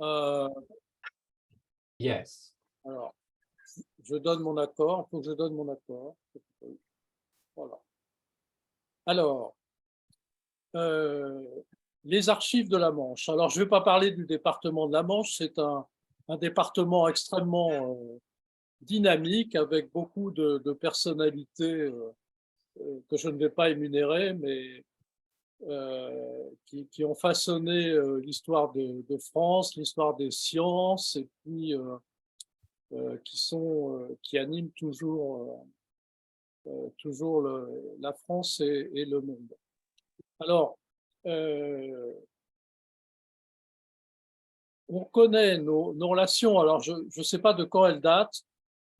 Euh, Yes. alors, je donne mon accord. Il faut que je donne mon accord. Voilà. Alors, euh, les archives de la Manche. Alors, je ne vais pas parler du département de la Manche. C'est un département extrêmement dynamique avec beaucoup de personnalités que je ne vais pas énumérer, mais qui ont façonné l'histoire de France, l'histoire des sciences, et puis qui animent toujours la France et le monde. Alors, on connaît nos relations. Alors, je ne sais pas de quand elles datent,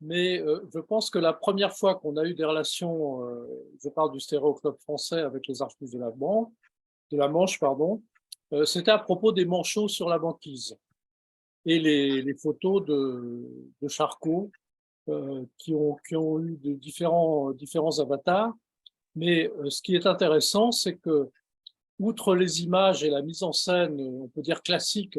mais je pense que la première fois qu'on a eu des relations, je parle du Stéréo Club français avec les archives de la Manche, pardon, c'était à propos des manchots sur la banquise et les photos de Charcot qui ont eu de différents avatars. Mais ce qui est intéressant, c'est que, outre les images et la mise en scène, on peut dire classique,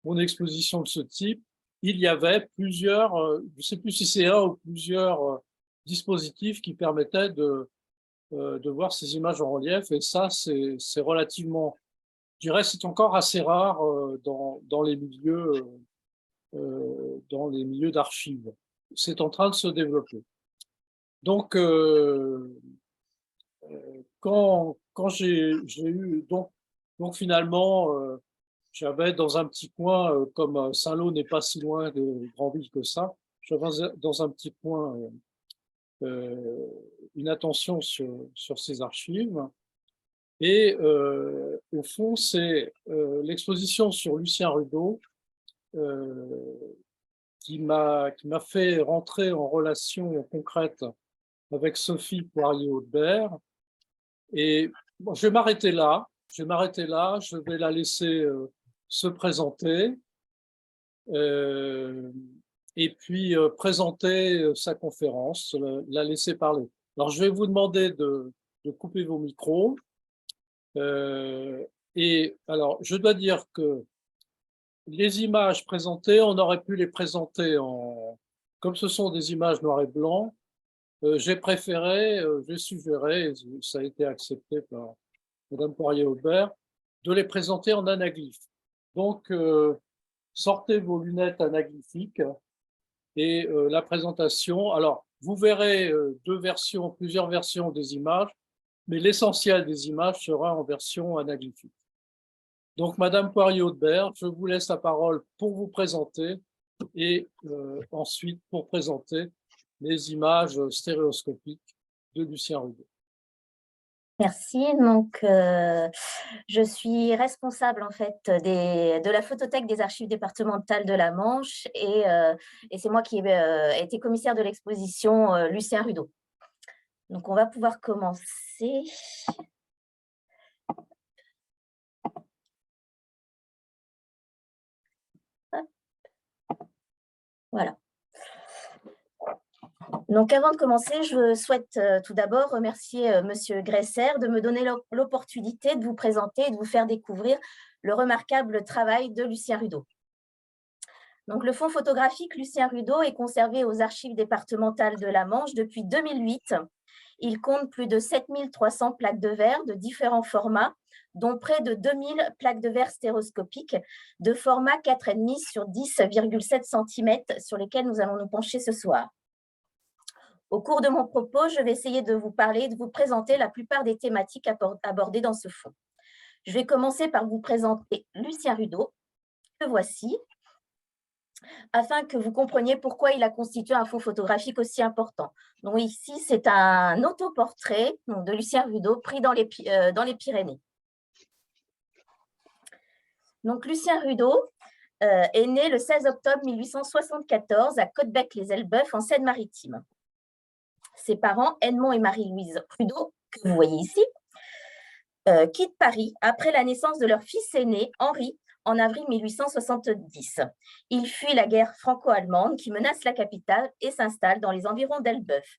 mon exposition de ce type, il y avait plusieurs, je ne sais plus si c'est un ou plusieurs dispositifs qui permettaient de voir ces images en relief. Et ça, c'est relativement, je dirais, c'est encore assez rare dans les milieux d'archives. C'est en train de se développer. Donc, quand j'ai eu, donc finalement, j'avais dans un petit coin, comme Saint-Lô n'est pas si loin de Granville que ça, j'avais dans un petit coin une attention sur ces archives. Et au fond, c'est l'exposition sur Lucien Rudeau qui m'a fait rentrer en relation concrète avec Sophie Poirier-Audebert. Et bon, je vais m'arrêter là. Je vais la laisser se présenter euh, et puis présenter sa conférence, la laisser parler. Alors, je vais vous demander de couper vos micros. Et alors, je dois dire que les images présentées, on aurait pu les présenter comme ce sont des images noir et blanc. J'ai suggéré, et ça a été accepté par Madame Poirier-Aubert, de les présenter en anaglyphe. Donc, sortez vos lunettes anaglyphiques et la présentation. Alors, vous verrez plusieurs versions des images, mais l'essentiel des images sera en version anaglyphique. Donc, Madame Poirier-Audebert, je vous laisse la parole pour vous présenter et ensuite pour présenter les images stéréoscopiques de Lucien Rudeau. Merci. Donc, je suis responsable en fait de la photothèque des archives départementales de la Manche et c'est moi qui ai été commissaire de l'exposition Lucien Rudeau. Donc, on va pouvoir commencer. Voilà. Donc, avant de commencer, je souhaite tout d'abord remercier Monsieur Gresser de me donner l'opportunité de vous présenter et de vous faire découvrir le remarquable travail de Lucien Rudeau. Donc, le fonds photographique Lucien Rudeau est conservé aux archives départementales de la Manche depuis 2008. Il compte plus de 7300 plaques de verre de différents formats, dont près de 2000 plaques de verre stéroscopiques de format 4,5 sur 10,7 cm sur lesquelles nous allons nous pencher ce soir. Au cours de mon propos, je vais essayer de vous parler et de vous présenter la plupart des thématiques abordées dans ce fonds. Je vais commencer par vous présenter Lucien Rudeau, que voici, afin que vous compreniez pourquoi il a constitué un fonds photographique aussi important. Donc ici, c'est un autoportrait de Lucien Rudeau pris dans les Pyrénées. Donc Lucien Rudeau est né le 16 octobre 1874 à Côtebec-les-Elbeuf en Seine-Maritime. Ses parents, Edmond et Marie-Louise Rudeau, que vous voyez ici, quittent Paris après la naissance de leur fils aîné, Henri, en avril 1870. Il fuit la guerre franco-allemande qui menace la capitale et s'installe dans les environs d'Elbeuf.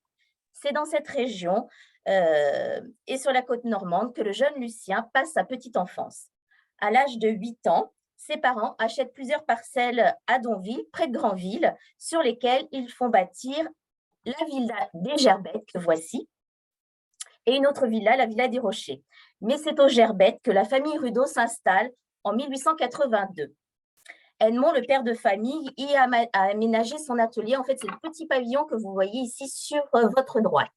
C'est dans cette région et sur la côte normande que le jeune Lucien passe sa petite enfance. À l'âge de 8 ans, ses parents achètent plusieurs parcelles à Donville, près de Granville, sur lesquelles ils font bâtir la villa des Gerbettes, que voici, et une autre villa, la villa des Rochers. Mais c'est aux Gerbettes que la famille Rudeau s'installe en 1882. Edmond, le père de famille, y a aménagé son atelier. En fait, c'est le petit pavillon que vous voyez ici sur votre droite.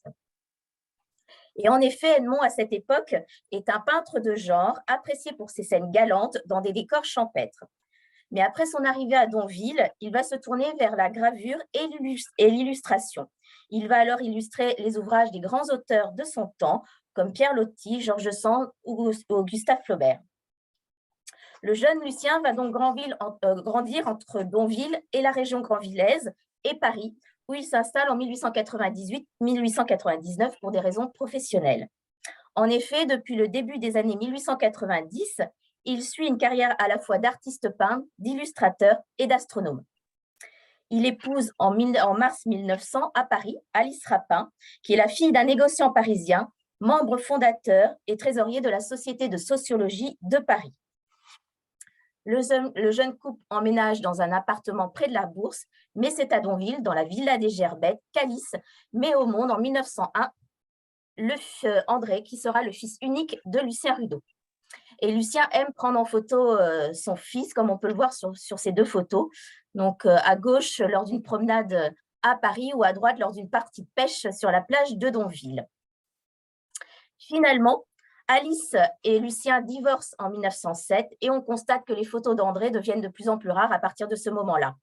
Et en effet, Edmond, à cette époque, est un peintre de genre, apprécié pour ses scènes galantes dans des décors champêtres. Mais après son arrivée à Donville, il va se tourner vers la gravure et l'illustration. Il va alors illustrer les ouvrages des grands auteurs de son temps, comme Pierre Loti, Georges Sand ou Gustave Flaubert. Le jeune Lucien va donc grandir entre Donville et la région granvillaise et Paris, où il s'installe en 1898-1899 pour des raisons professionnelles. En effet, depuis le début des années 1890, il suit une carrière à la fois d'artiste peintre, d'illustrateur et d'astronome. Il épouse en mars 1900 à Paris Alice Rapin, qui est la fille d'un négociant parisien, membre fondateur et trésorier de la Société de sociologie de Paris. Le jeune couple emménage dans un appartement près de la Bourse, mais c'est à Donville, dans la villa des Gerbettes, qu'Alice met au monde en 1901 André, qui sera le fils unique de Lucien Rudeau. Et Lucien aime prendre en photo son fils, comme on peut le voir sur ces deux photos. Donc, à gauche, lors d'une promenade à Paris, ou à droite, lors d'une partie de pêche sur la plage de Donville. Finalement, Alice et Lucien divorcent en 1907 et on constate que les photos d'André deviennent de plus en plus rares à partir de ce moment-là.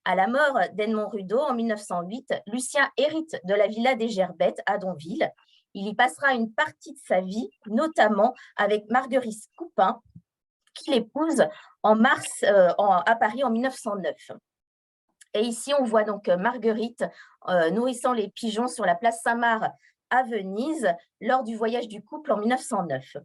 À la mort d'Edmond Rudeau en 1908, Lucien hérite de la villa des Gerbettes à Donville. Il y passera une partie de sa vie, notamment avec Marguerite Coupin, qu'il épouse à Paris en 1909. Et ici, on voit donc Marguerite nourrissant les pigeons sur la place Saint-Marc à Venise lors du voyage du couple en 1909.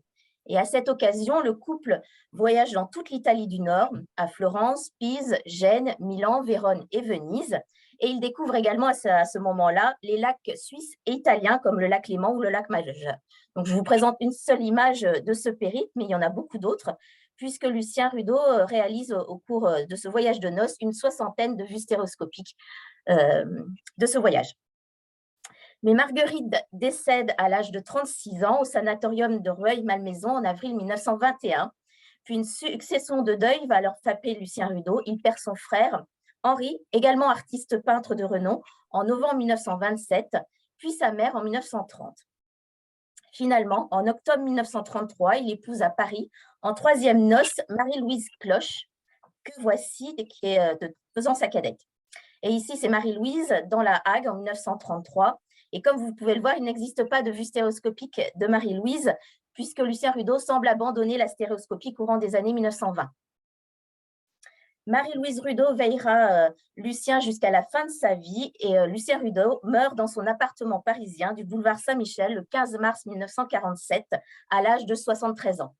Et à cette occasion, le couple voyage dans toute l'Italie du Nord, à Florence, Pise, Gênes, Milan, Vérone et Venise. Et il découvre également à ce moment-là les lacs suisses et italiens comme le lac Léman ou le lac Majeur. Donc, je vous présente une seule image de ce périple, mais il y en a beaucoup d'autres, puisque Lucien Rudeau réalise au cours de ce voyage de noces une soixantaine de vues stéréoscopiques de ce voyage. Mais Marguerite décède à l'âge de 36 ans au sanatorium de Rueil-Malmaison en avril 1921. Puis une succession de deuils va alors frapper Lucien Rudeau. Il perd son frère, Henri, également artiste peintre de renom, en novembre 1927, puis sa mère en 1930. Finalement, en octobre 1933, il épouse à Paris, en troisième noces, Marie-Louise Cloche, que voici, qui est faisant sa cadette. Et ici, c'est Marie-Louise dans la Hague en 1933. Et comme vous pouvez le voir, il n'existe pas de vue stéréoscopique de Marie-Louise, puisque Lucien Rudeau semble abandonner la stéréoscopie courant des années 1920. Marie-Louise Rudeau veillera Lucien jusqu'à la fin de sa vie et Lucien Rudeau meurt dans son appartement parisien du boulevard Saint-Michel le 15 mars 1947 à l'âge de 73 ans.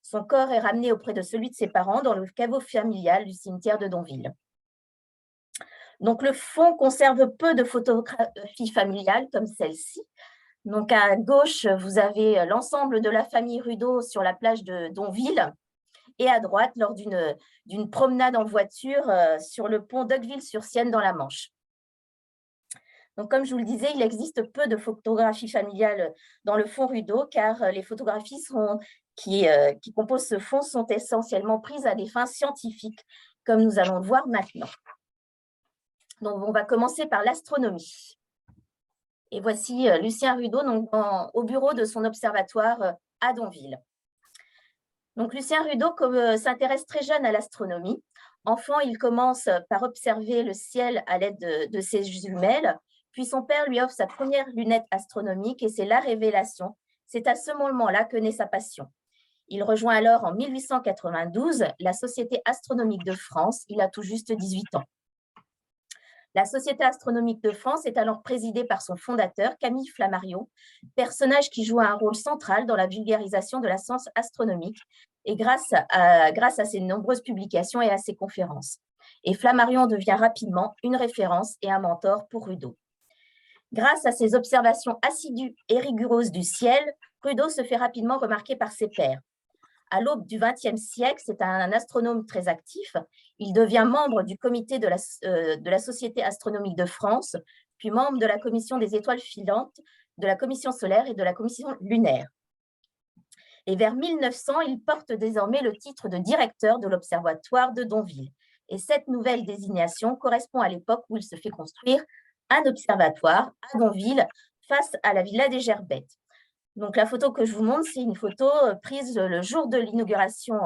Son corps est ramené auprès de celui de ses parents dans le caveau familial du cimetière de Donville. Donc, le fond conserve peu de photographies familiales comme celle-ci. Donc, à gauche, vous avez l'ensemble de la famille Rudeau sur la plage de Donville et à droite, lors d'une promenade en voiture sur le pont d'Ocqueville-sur-Sienne dans la Manche. Donc, comme je vous le disais, il existe peu de photographies familiales dans le fond Rudeau car les photographies qui composent ce fond sont essentiellement prises à des fins scientifiques, comme nous allons le voir maintenant. Donc, on va commencer par l'astronomie. Et voici Lucien Rudeau donc, au bureau de son observatoire à Donville. Donc, Lucien Rudeau s'intéresse très jeune à l'astronomie. Enfant, il commence par observer le ciel à l'aide de ses jumelles. Puis son père lui offre sa première lunette astronomique et c'est la révélation. C'est à ce moment-là que naît sa passion. Il rejoint alors en 1892 la Société astronomique de France. Il a tout juste 18 ans. La Société astronomique de France est alors présidée par son fondateur, Camille Flammarion, personnage qui joue un rôle central dans la vulgarisation de la science astronomique et grâce à ses nombreuses publications et à ses conférences. Et Flammarion devient rapidement une référence et un mentor pour Rudeau. Grâce à ses observations assidues et rigoureuses du ciel, Rudeau se fait rapidement remarquer par ses pairs. À l'aube du XXe siècle, c'est un astronome très actif. Il devient membre du comité de la Société astronomique de France, puis membre de la commission des étoiles filantes, de la commission solaire et de la commission lunaire. Et vers 1900, il porte désormais le titre de directeur de l'Observatoire de Donville. Et cette nouvelle désignation correspond à l'époque où il se fait construire un observatoire à Donville, face à la villa des Gerbettes. Donc, la photo que je vous montre, c'est une photo prise le jour de l'inauguration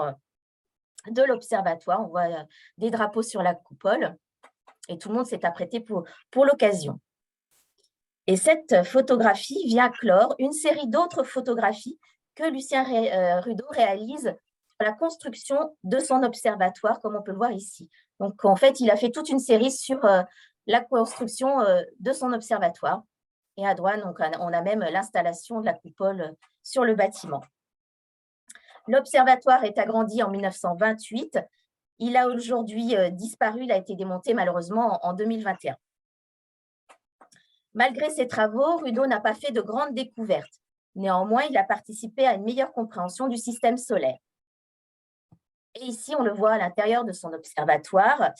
de l'observatoire. On voit des drapeaux sur la coupole et tout le monde s'est apprêté pour l'occasion. Et cette photographie vient clore une série d'autres photographies que Lucien Rudeau réalise sur la construction de son observatoire, comme on peut le voir ici. Donc, en fait, il a fait toute une série sur la construction de son observatoire. Et à droite, donc, on a même l'installation de la coupole sur le bâtiment. L'observatoire est agrandi en 1928. Il a aujourd'hui disparu, il a été démonté malheureusement en 2021. Malgré ses travaux, Rudeau n'a pas fait de grandes découvertes. Néanmoins, il a participé à une meilleure compréhension du système solaire. Et ici, on le voit à l'intérieur de son observatoire,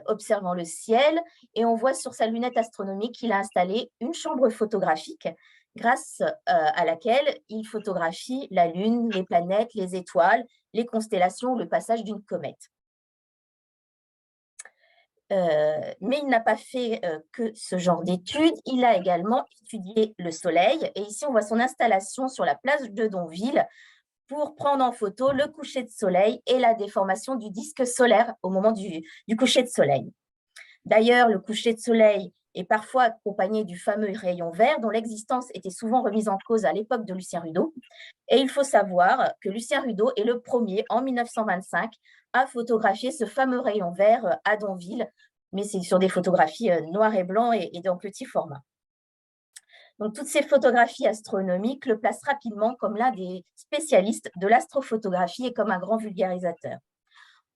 observant le ciel, et on voit sur sa lunette astronomique qu'il a installé une chambre photographique grâce à laquelle il photographie la Lune, les planètes, les étoiles, les constellations ou le passage d'une comète. Mais il n'a pas fait que ce genre d'études, il a également étudié le Soleil, et ici on voit son installation sur la place de Donville, pour prendre en photo le coucher de soleil et la déformation du disque solaire au moment du coucher de soleil. D'ailleurs, le coucher de soleil est parfois accompagné du fameux rayon vert dont l'existence était souvent remise en cause à l'époque de Lucien Rudeau. Et il faut savoir que Lucien Rudeau est le premier, en 1925, à photographier ce fameux rayon vert à Donville, mais c'est sur des photographies noir et blanc et dans petit format. Donc, toutes ces photographies astronomiques le placent rapidement comme l'un des spécialistes de l'astrophotographie et comme un grand vulgarisateur.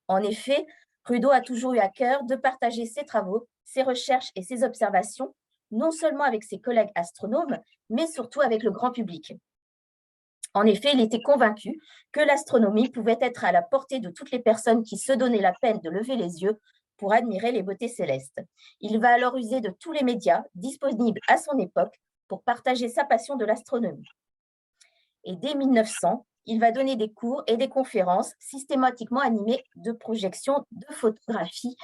En effet, Rudeau a toujours eu à cœur de partager ses travaux, ses recherches et ses observations, non seulement avec ses collègues astronomes, mais surtout avec le grand public. En effet, il était convaincu que l'astronomie pouvait être à la portée de toutes les personnes qui se donnaient la peine de lever les yeux pour admirer les beautés célestes. Il va alors user de tous les médias disponibles à son époque pour partager sa passion de l'astronomie. Et dès 1900, il va donner des cours et des conférences systématiquement animées de projections de photographies,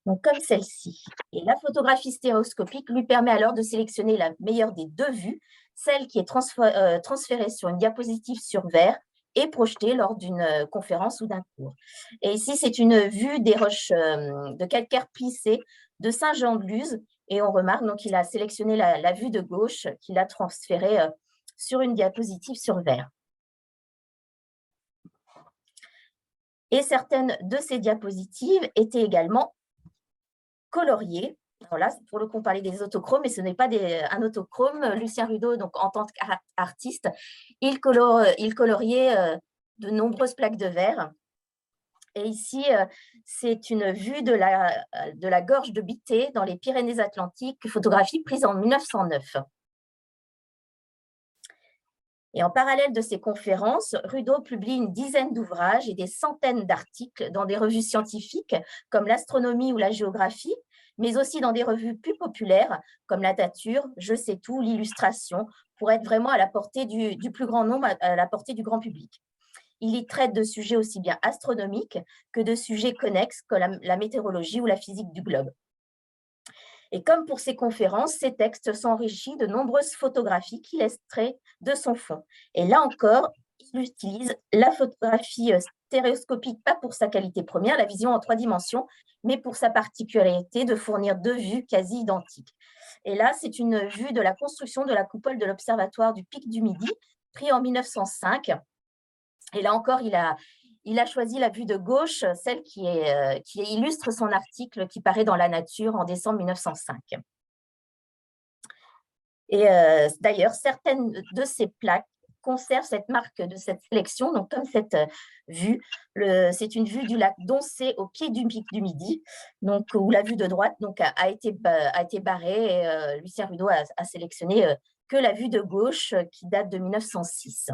donc comme celle-ci. Et la photographie stéréoscopique lui permet alors de sélectionner la meilleure des deux vues, celle qui est transférée sur une diapositive sur verre et projetée lors d'une conférence ou d'un cours. Et ici, c'est une vue des roches de calcaire plissé de Saint-Jean-de-Luz. Et on remarque donc qu'il a sélectionné la vue de gauche qu'il a transférée sur une diapositive sur verre. Et certaines de ces diapositives étaient également coloriées. Alors là, pour le coup, on parlait des autochromes, mais ce n'est pas un autochrome. Lucien Rudeau, donc, en tant qu'artiste, il coloriait de nombreuses plaques de verre. Et ici, c'est une vue de la gorge de Bitté dans les Pyrénées-Atlantiques, photographie prise en 1909. Et en parallèle de ces conférences, Rudeau publie une dizaine d'ouvrages et des centaines d'articles dans des revues scientifiques comme l'astronomie ou la géographie, mais aussi dans des revues plus populaires comme la Nature, Je sais tout, l'Illustration, pour être vraiment à la portée du plus grand nombre, à la portée du grand public. Il y traite de sujets aussi bien astronomiques que de sujets connexes comme la météorologie ou la physique du globe. Et comme pour ses conférences, ses textes sont enrichis de nombreuses photographies qu'il extrait de son fond. Et là encore, il utilise la photographie stéréoscopique, pas pour sa qualité première, la vision en 3 dimensions, mais pour sa particularité de fournir 2 vues quasi identiques. Et là, c'est une vue de la construction de la coupole de l'Observatoire du Pic du Midi, pris en 1905. Et là encore, il a choisi la vue de gauche, celle qui illustre son article qui paraît dans La Nature en décembre 1905. Et d'ailleurs, certaines de ces plaques conservent cette marque de cette sélection, donc comme cette vue. C'est une vue du lac Doncé au pied du Pic du Midi, donc, où la vue de droite donc, a été barrée et Lucien Rudeau a sélectionné que la vue de gauche qui date de 1906.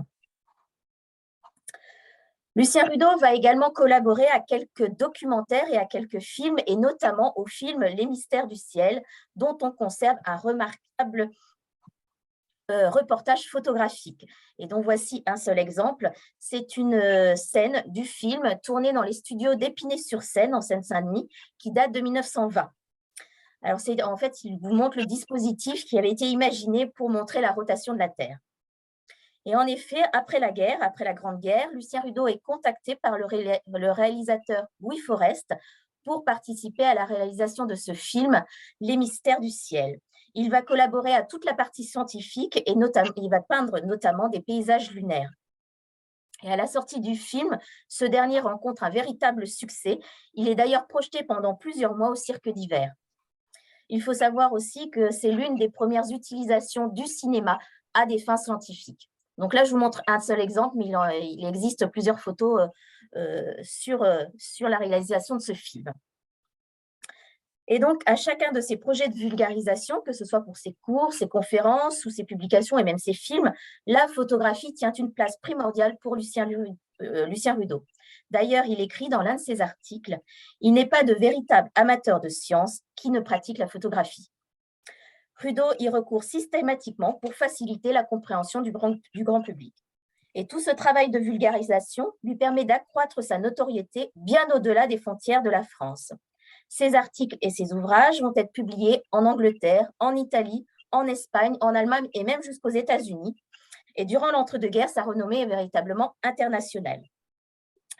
Lucien Rudeau va également collaborer à quelques documentaires et à quelques films, et notamment au film Les Mystères du ciel, dont on conserve un remarquable reportage photographique. Et donc, voici un seul exemple. C'est une scène du film tournée dans les studios d'Épinay-sur-Seine, en Seine-Saint-Denis, qui date de 1920. Alors, en fait, il vous montre le dispositif qui avait été imaginé pour montrer la rotation de la Terre. Et en effet, après la guerre, après la Grande Guerre, Lucien Rudeau est contacté par le réalisateur Louis Forest pour participer à la réalisation de ce film, Les Mystères du ciel. Il va collaborer à toute la partie scientifique et il va peindre notamment des paysages lunaires. Et à la sortie du film, ce dernier rencontre un véritable succès. Il est d'ailleurs projeté pendant plusieurs mois au Cirque d'hiver. Il faut savoir aussi que c'est l'une des premières utilisations du cinéma à des fins scientifiques. Donc là, je vous montre un seul exemple, mais il existe plusieurs photos sur la réalisation de ce film. Et donc, à chacun de ces projets de vulgarisation, que ce soit pour ses cours, ses conférences ou ses publications et même ses films, la photographie tient une place primordiale pour Lucien Rudeau. D'ailleurs, il écrit dans l'un de ses articles « Il n'est pas de véritable amateur de science qui ne pratique la photographie ». Rudeau y recourt systématiquement pour faciliter la compréhension du grand public. Et tout ce travail de vulgarisation lui permet d'accroître sa notoriété bien au-delà des frontières de la France. Ses articles et ses ouvrages vont être publiés en Angleterre, en Italie, en Espagne, en Allemagne et même jusqu'aux États-Unis. Et durant l'entre-deux-guerres, sa renommée est véritablement internationale.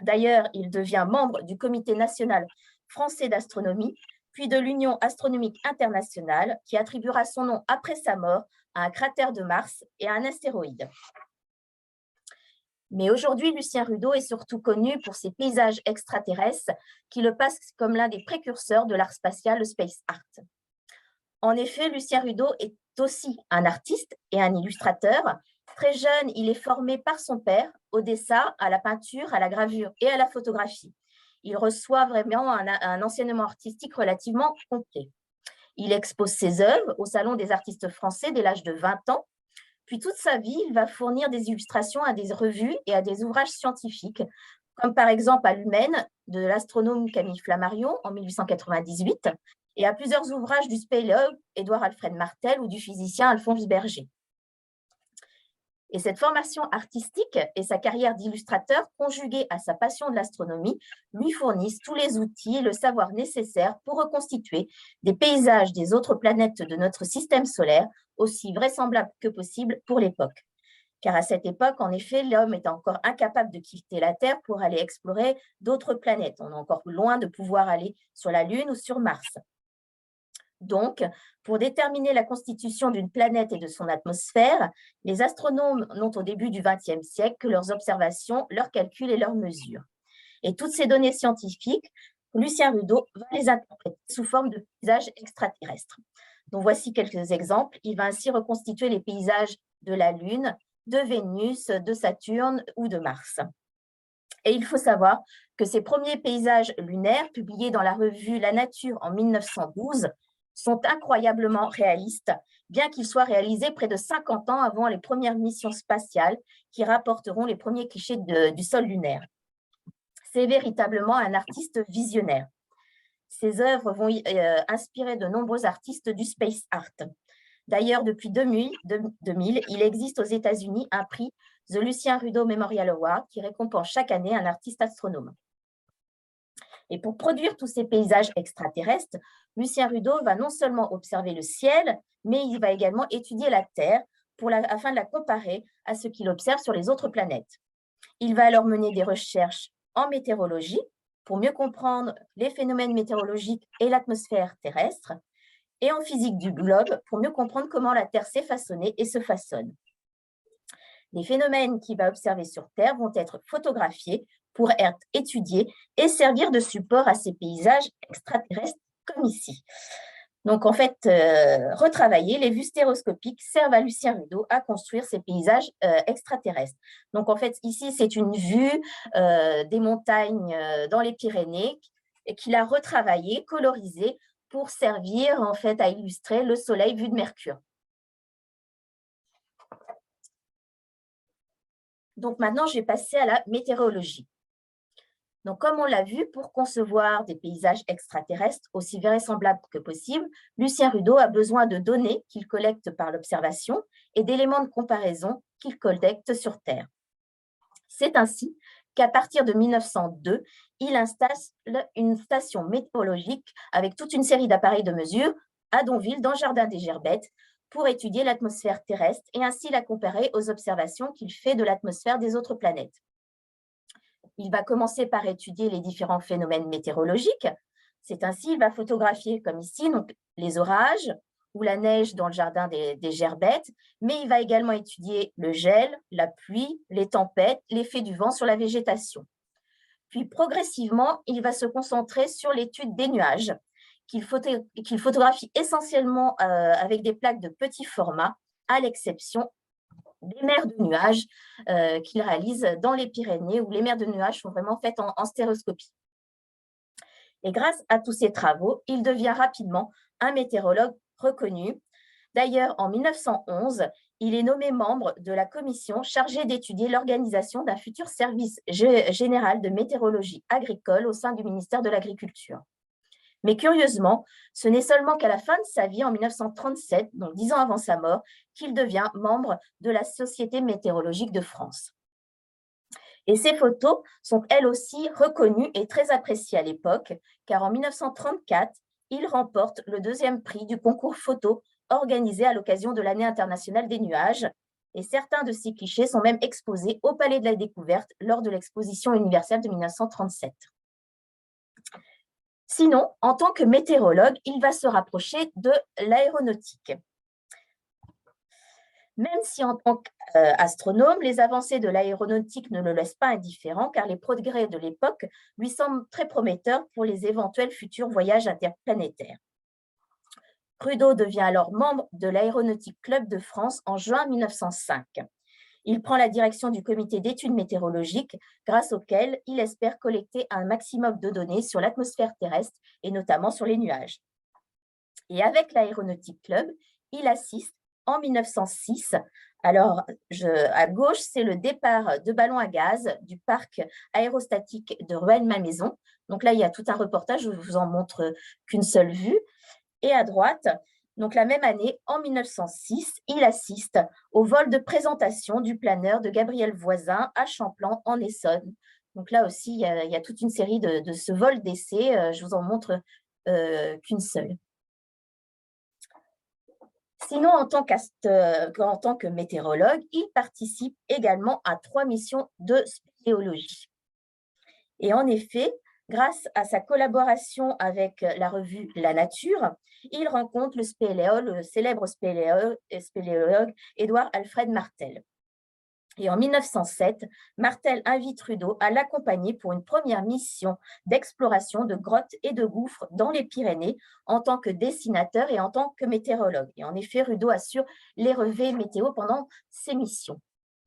D'ailleurs, il devient membre du Comité national français d'astronomie, puis de l'Union astronomique internationale, qui attribuera son nom après sa mort à un cratère de Mars et à un astéroïde. Mais aujourd'hui, Lucien Rudeau est surtout connu pour ses paysages extraterrestres qui le passent comme l'un des précurseurs de l'art spatial, le space art. En effet, Lucien Rudeau est aussi un artiste et un illustrateur. Très jeune, il est formé par son père au dessin, à la peinture, à la gravure et à la photographie. Il reçoit vraiment un enseignement artistique relativement complet. Il expose ses œuvres au Salon des artistes français dès l'âge de 20 ans. Puis toute sa vie, il va fournir des illustrations à des revues et à des ouvrages scientifiques, comme par exemple à l'Humaine de l'astronome Camille Flammarion en 1898 et à plusieurs ouvrages du spéléologue Édouard Alfred Martel ou du physicien Alphonse Berger. Et cette formation artistique et sa carrière d'illustrateur, conjuguée à sa passion de l'astronomie, lui fournissent tous les outils et le savoir nécessaire pour reconstituer des paysages des autres planètes de notre système solaire, aussi vraisemblables que possible pour l'époque. Car à cette époque, en effet, l'homme est encore incapable de quitter la Terre pour aller explorer d'autres planètes. On est encore loin de pouvoir aller sur la Lune ou sur Mars. Donc, pour déterminer la constitution d'une planète et de son atmosphère, les astronomes n'ont au début du XXe siècle que leurs observations, leurs calculs et leurs mesures. Et toutes ces données scientifiques, Lucien Rudeau va les interpréter sous forme de paysages extraterrestres. Donc, voici quelques exemples. Il va ainsi reconstituer les paysages de la Lune, de Vénus, de Saturne ou de Mars. Et il faut savoir que ces premiers paysages lunaires, publiés dans la revue La Nature en 1912, sont incroyablement réalistes, bien qu'ils soient réalisés près de 50 ans avant les premières missions spatiales qui rapporteront les premiers clichés du sol lunaire. C'est véritablement un artiste visionnaire. Ses œuvres vont inspirer de nombreux artistes du space art. D'ailleurs, depuis 2000, il existe aux États-Unis un prix, The Lucien Rudeau Memorial Award, qui récompense chaque année un artiste astronome. Et pour produire tous ces paysages extraterrestres, Lucien Rudeau va non seulement observer le ciel, mais il va également étudier la Terre afin de la comparer à ce qu'il observe sur les autres planètes. Il va alors mener des recherches en météorologie pour mieux comprendre les phénomènes météorologiques et l'atmosphère terrestre, et en physique du globe pour mieux comprendre comment la Terre s'est façonnée et se façonne. Les phénomènes qu'il va observer sur Terre vont être photographiés pour être étudiés et servir de support à ces paysages extraterrestres comme ici. Donc, en fait, retravailler, les vues stéréoscopiques servent à Lucien Rudeau à construire ces paysages extraterrestres. Donc, en fait, ici, c'est une vue des montagnes dans les Pyrénées qu'il a retravaillée, colorisée, pour servir en fait à illustrer le Soleil vu de Mercure. Donc maintenant, je vais passer à la météorologie. Donc, comme on l'a vu, pour concevoir des paysages extraterrestres aussi vraisemblables que possible, Lucien Rudeau a besoin de données qu'il collecte par l'observation et d'éléments de comparaison qu'il collecte sur Terre. C'est ainsi qu'à partir de 1902, il installe une station météorologique avec toute une série d'appareils de mesure à Donville, dans le jardin des Gerbettes, pour étudier l'atmosphère terrestre et ainsi la comparer aux observations qu'il fait de l'atmosphère des autres planètes. Il va commencer par étudier les différents phénomènes météorologiques. C'est ainsi qu'il va photographier, comme ici, donc, les orages ou la neige dans le jardin des Gerbettes, mais il va également étudier le gel, la pluie, les tempêtes, l'effet du vent sur la végétation. Puis progressivement, il va se concentrer sur l'étude des nuages, qu'il photographie essentiellement avec des plaques de petit format, à l'exception des mers de nuages qu'il réalise dans les Pyrénées, où les mers de nuages sont vraiment faites en stéréoscopie. Et grâce à tous ces travaux, il devient rapidement un météorologue reconnu. D'ailleurs, en 1911, il est nommé membre de la commission chargée d'étudier l'organisation d'un futur service général de météorologie agricole au sein du ministère de l'Agriculture. Mais curieusement, ce n'est seulement qu'à la fin de sa vie, en 1937, donc 10 ans avant sa mort, qu'il devient membre de la Société météorologique de France. Et ces photos sont elles aussi reconnues et très appréciées à l'époque, car en 1934, il remporte le 2e prix du concours photo organisé à l'occasion de l'année internationale des nuages. Et certains de ces clichés sont même exposés au Palais de la Découverte lors de l'exposition universelle de 1937. Sinon, en tant que météorologue, il va se rapprocher de l'aéronautique. Même si en tant qu'astronome, les avancées de l'aéronautique ne le laissent pas indifférent, car les progrès de l'époque lui semblent très prometteurs pour les éventuels futurs voyages interplanétaires. Rudeau devient alors membre de l'Aéronautique Club de France en juin 1905. Il prend la direction du comité d'études météorologiques, grâce auquel il espère collecter un maximum de données sur l'atmosphère terrestre et notamment sur les nuages. Et avec l'Aéronautique Club, il assiste en 1906. Alors, à gauche, c'est le départ de ballons à gaz du parc aérostatique de Rueil-Malmaison. Donc là, il y a tout un reportage, je ne vous en montre qu'une seule vue. Et à droite, donc la même année, en 1906, il assiste au vol de présentation du planeur de Gabriel Voisin à Champlan, en Essonne. Donc là aussi, il y a toute une série de ce vol d'essai. Je vous en montre qu'une seule. Sinon, en tant que météorologue, il participe également à 3 missions de spéléologie. Et en effet, grâce à sa collaboration avec la revue La Nature, il rencontre le célèbre spéléologue Édouard Alfred Martel. Et en 1907, Martel invite Rudeau à l'accompagner pour une première mission d'exploration de grottes et de gouffres dans les Pyrénées en tant que dessinateur et en tant que météorologue. Et en effet, Rudeau assure les relevés météo pendant ces missions.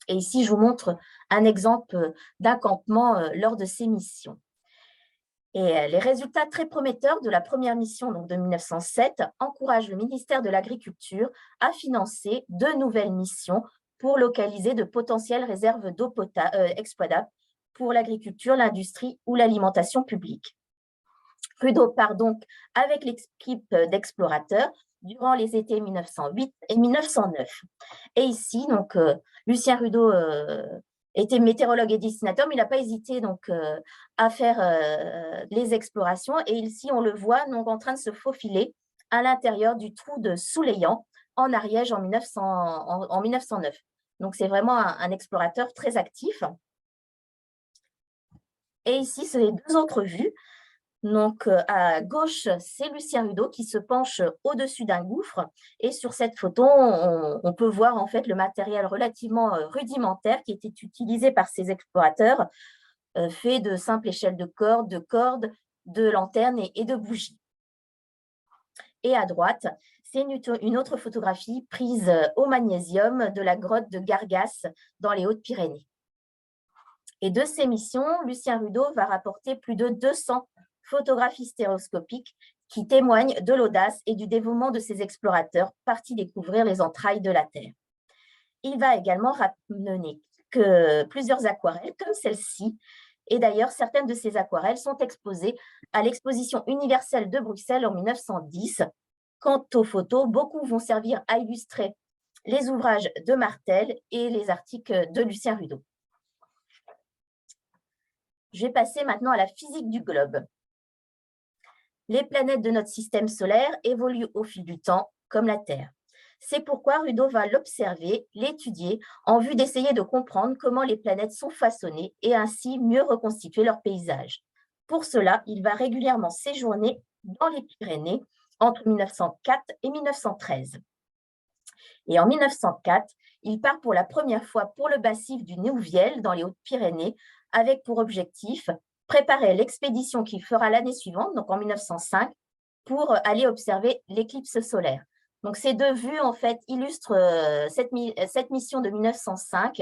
Et ici, je vous montre un exemple d'un campement lors de ces missions. Et les résultats très prometteurs de la première mission donc de 1907 encouragent le ministère de l'Agriculture à financer 2 nouvelles missions pour localiser de potentielles réserves d'eau exploitables pour l'agriculture, l'industrie ou l'alimentation publique. Rudeau part donc avec l'équipe d'explorateurs durant les étés 1908 et 1909. Et ici, donc, Lucien Rudeau était météorologue et dessinateur, mais il n'a pas hésité donc, à faire les explorations. Et ici, on le voit donc, en train de se faufiler à l'intérieur du trou de Souleillan, en Ariège, en 1909. Donc, c'est vraiment un explorateur très actif. Et ici, c'est les 2 autres vues. Donc, à gauche, c'est Lucien Rudeau qui se penche au-dessus d'un gouffre. Et sur cette photo, on peut voir en fait le matériel relativement rudimentaire qui était utilisé par ces explorateurs, fait de simples échelles de cordes, de lanternes et de bougies. Et à droite, c'est une autre photographie prise au magnésium de la grotte de Gargas dans les Hautes-Pyrénées. Et de ces missions, Lucien Rudeau va rapporter plus de 200 photographies stéréoscopiques qui témoignent de l'audace et du dévouement de ces explorateurs partis découvrir les entrailles de la Terre. Il va également ramener plusieurs aquarelles comme celle-ci Et d'ailleurs, certaines de ces aquarelles sont exposées à l'exposition universelle de Bruxelles en 1910. Quant aux photos, beaucoup vont servir à illustrer les ouvrages de Martel et les articles de Lucien Rudeau. Je vais passer maintenant à la physique du globe. Les planètes de notre système solaire évoluent au fil du temps, comme la Terre. C'est pourquoi Rudeau va l'observer, l'étudier, en vue d'essayer de comprendre comment les planètes sont façonnées et ainsi mieux reconstituer leur paysage. Pour cela, il va régulièrement séjourner dans les Pyrénées entre 1904 et 1913. Et en 1904, il part pour la première fois pour le massif du Néouviel dans les Hautes-Pyrénées, avec pour objectif préparer l'expédition qu'il fera l'année suivante, donc en 1905, pour aller observer l'éclipse solaire. Donc ces deux vues, en fait, illustrent cette mission de 1905,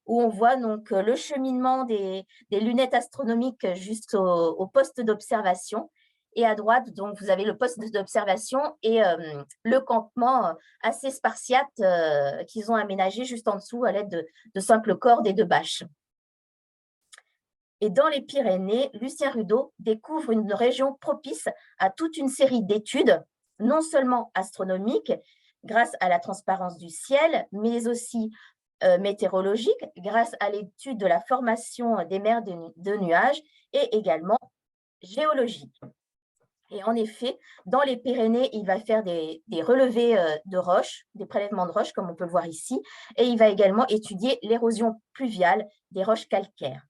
où on voit donc le cheminement des lunettes astronomiques jusqu'au poste d'observation. Et à droite, donc, vous avez le poste d'observation et le campement assez spartiate qu'ils ont aménagé juste en dessous à l'aide de simples cordes et de bâches. Et dans les Pyrénées, Lucien Rudeau découvre une région propice à toute une série d'études, non seulement astronomiques, grâce à la transparence du ciel, mais aussi météorologiques, grâce à l'étude de la formation des mers de nuages et également géologiques. Et en effet, dans les Pyrénées, il va faire des relevés de roches, des prélèvements de roches, comme on peut le voir ici, et il va également étudier l'érosion pluviale des roches calcaires.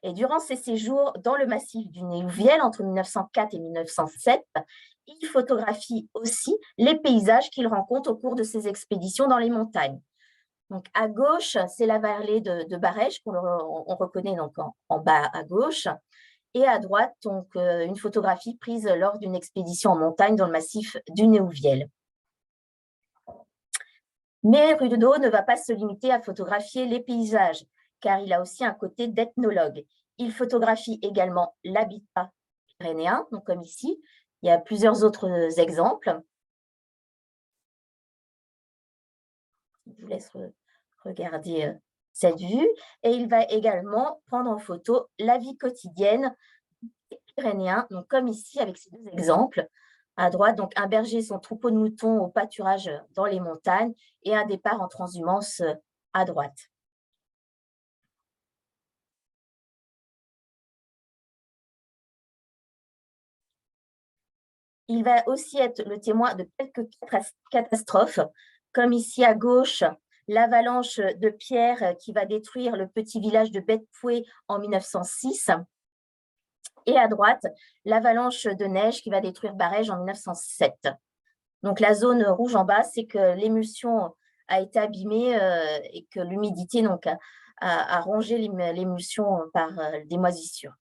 Et durant ses séjours dans le massif du Néouviel, entre 1904 et 1907, il photographie aussi les paysages qu'il rencontre au cours de ses expéditions dans les montagnes. Donc, à gauche, c'est la vallée de Barège, qu'on reconnaît donc en bas à gauche. Et à droite, donc, une photographie prise lors d'une expédition en montagne dans le massif du Néouviel. Mais Rudeau ne va pas se limiter à photographier les paysages, car il a aussi un côté d'ethnologue. Il photographie également l'habitat pyrénéen, donc comme ici. Il y a plusieurs autres exemples. Je vous laisse regarder cette vue. Et il va également prendre en photo la vie quotidienne des Pyrénéens, donc comme ici avec ces deux exemples. À droite, donc un berger et son troupeau de moutons au pâturage dans les montagnes et un départ en transhumance à droite. Il va aussi être le témoin de quelques catastrophes, comme ici à gauche, l'avalanche de pierre qui va détruire le petit village de Bête-Poué en 1906. Et à droite, l'avalanche de neige qui va détruire Barège en 1907. Donc la zone rouge en bas, c'est que l'émulsion a été abîmée et que l'humidité a rongé l'émulsion par des moisissures.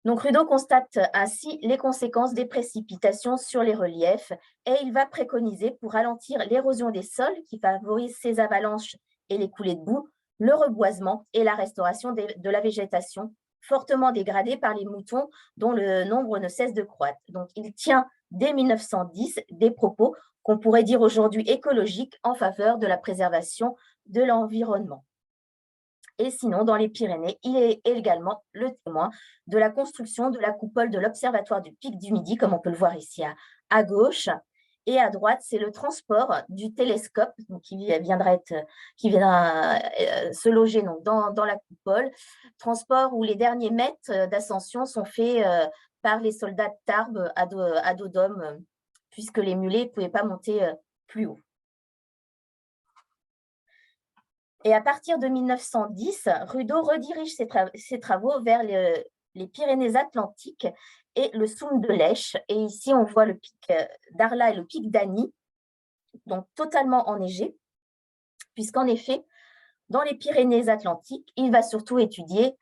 Donc Rudeau constate ainsi les conséquences des précipitations sur les reliefs et il va préconiser pour ralentir l'érosion des sols qui favorise ces avalanches et les coulées de boue, le reboisement et la restauration de la végétation fortement dégradée par les moutons dont le nombre ne cesse de croître. Donc il tient dès 1910 des propos qu'on pourrait dire aujourd'hui écologiques en faveur de la préservation de l'environnement. Et sinon, dans les Pyrénées, il est également le témoin de la construction de la coupole de l'Observatoire du Pic du Midi, comme on peut le voir ici à gauche. Et à droite, c'est le transport du télescope donc qui viendra se loger donc, dans la coupole. Transport où les derniers mètres d'ascension sont faits par les soldats de Tarbes à dos d'homme, puisque les mulets ne pouvaient pas monter plus haut. Et à partir de 1910, Rudeau redirige ses travaux vers les Pyrénées-Atlantiques et le Soum de Lèche. Et ici, on voit le pic d'Arla et le pic d'Annie, donc totalement enneigés, puisqu'en effet, dans les Pyrénées-Atlantiques, il va surtout étudier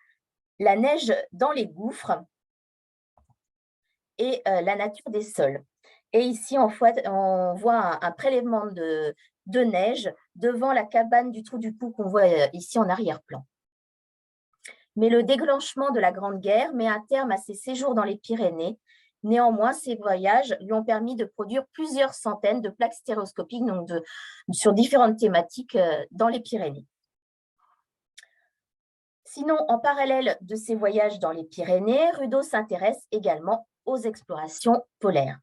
la neige dans les gouffres et la nature des sols. Et ici, on voit un prélèvement de neige devant la cabane du Trou du Cou qu'on voit ici en arrière-plan. Mais le déclenchement de la Grande Guerre met un terme à ses séjours dans les Pyrénées. Néanmoins, ces voyages lui ont permis de produire plusieurs centaines de plaques stéréoscopiques donc sur différentes thématiques dans les Pyrénées. Sinon, en parallèle de ses voyages dans les Pyrénées, Rudeau s'intéresse également aux explorations polaires,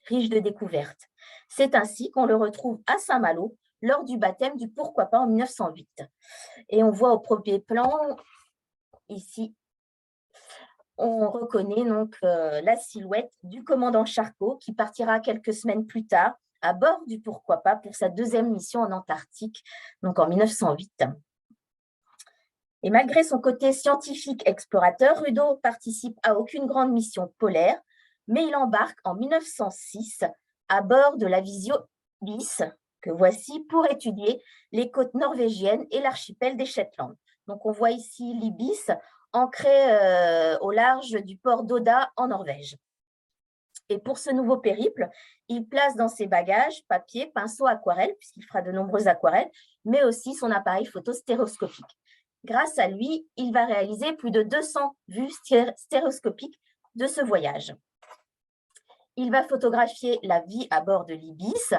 riches de découvertes. C'est ainsi qu'on le retrouve à Saint-Malo lors du baptême du Pourquoi pas en 1908. Et on voit au premier plan, ici, on reconnaît donc la silhouette du commandant Charcot qui partira quelques semaines plus tard à bord du Pourquoi pas pour sa deuxième mission en Antarctique, donc en 1908. Et malgré son côté scientifique explorateur, Rudeau participe à aucune grande mission polaire, mais il embarque en 1906 à bord de la Visio Bis, que voici, pour étudier les côtes norvégiennes et l'archipel des Shetland. Donc on voit ici l'Ibis ancré au large du port d'Oda en Norvège. Et pour ce nouveau périple, il place dans ses bagages papier, pinceau, aquarelle, puisqu'il fera de nombreuses aquarelles, mais aussi son appareil photo stéréoscopique. Grâce à lui, il va réaliser plus de 200 vues stéréoscopiques de ce voyage. Il va photographier la vie à bord de l'Ibis,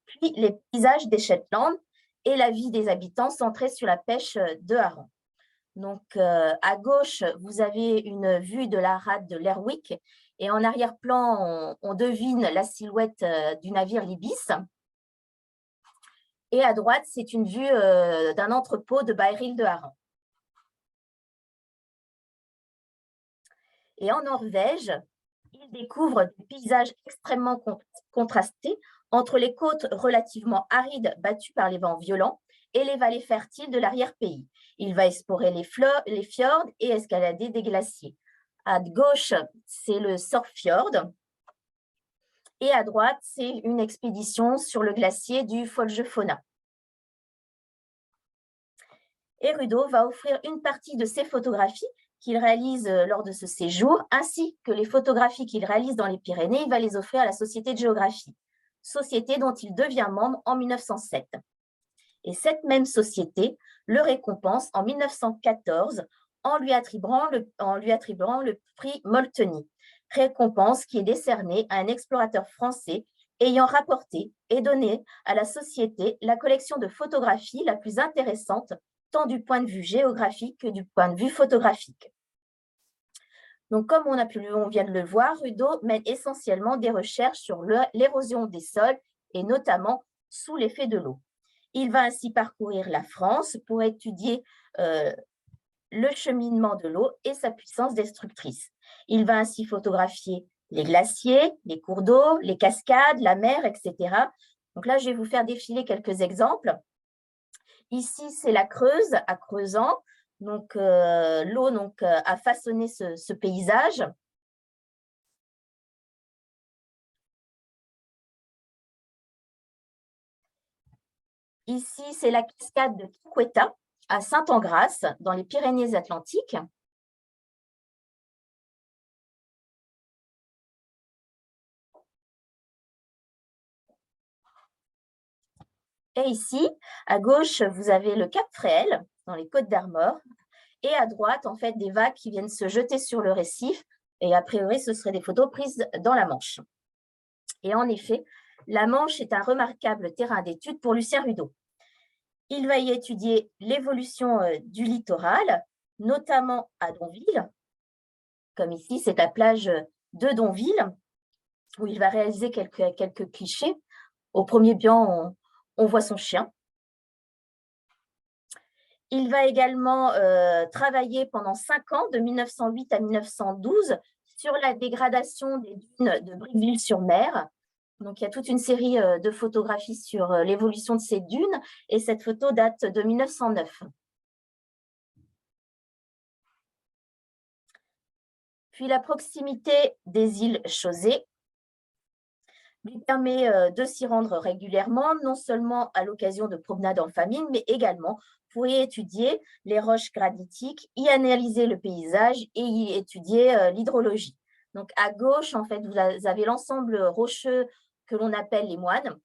puis les paysages des Shetland et la vie des habitants centrée sur la pêche de harengs. Donc, à gauche, vous avez une vue de la rade de l'Airwick et en arrière-plan, on devine la silhouette du navire l'Ibis. Et à droite, c'est une vue d'un entrepôt de barils de harengs. Et en Norvège, il découvre des paysages extrêmement contrastés entre les côtes relativement arides battues par les vents violents et les vallées fertiles de l'arrière-pays. Il va explorer les fjords et escalader des glaciers. À gauche, c'est le Sorfjord. Et à droite, c'est une expédition sur le glacier du Foldjefonna. Et Rudeau va offrir une partie de ses photographies qu'il réalise lors de ce séjour, ainsi que les photographies qu'il réalise dans les Pyrénées, il va les offrir à la Société de géographie, société dont il devient membre en 1907. Et cette même société le récompense en 1914 en lui attribuant le prix Molteni, récompense qui est décernée à un explorateur français ayant rapporté et donné à la société la collection de photographies la plus intéressante, tant du point de vue géographique que du point de vue photographique. Donc, comme on vient de le voir, Rudeau mène essentiellement des recherches sur l'érosion des sols et notamment sous l'effet de l'eau. Il va ainsi parcourir la France pour étudier le cheminement de l'eau et sa puissance destructrice. Il va ainsi photographier les glaciers, les cours d'eau, les cascades, la mer, etc. Donc là, je vais vous faire défiler quelques exemples. Ici, c'est la Creuse, à Creusant. Donc, l'eau a façonné ce paysage. Ici, c'est la cascade de Quiqueta, à Saint-Engrâce, dans les Pyrénées-Atlantiques. Et ici, à gauche, vous avez le Cap Fréhel, dans les Côtes d'Armor. Et à droite, en fait, des vagues qui viennent se jeter sur le récif. Et a priori, ce seraient des photos prises dans la Manche. Et en effet, la Manche est un remarquable terrain d'étude pour Lucien Rudeau. Il va y étudier l'évolution du littoral, notamment à Donville. Comme ici, c'est la plage de Donville, où il va réaliser quelques clichés. Au premier plan, on voit son chien. Il va également travailler pendant 5 ans, de 1908 à 1912, sur la dégradation des dunes de Briqueville-sur-Mer. Donc, il y a toute une série de photographies sur l'évolution de ces dunes, et cette photo date de 1909. Puis, la proximité des îles Chausey lui permet de s'y rendre régulièrement, non seulement à l'occasion de promenades en famille, mais également pour y étudier les roches granitiques, y analyser le paysage et y étudier l'hydrologie. Donc, à gauche, en fait, vous avez l'ensemble rocheux que l'on appelle les moines,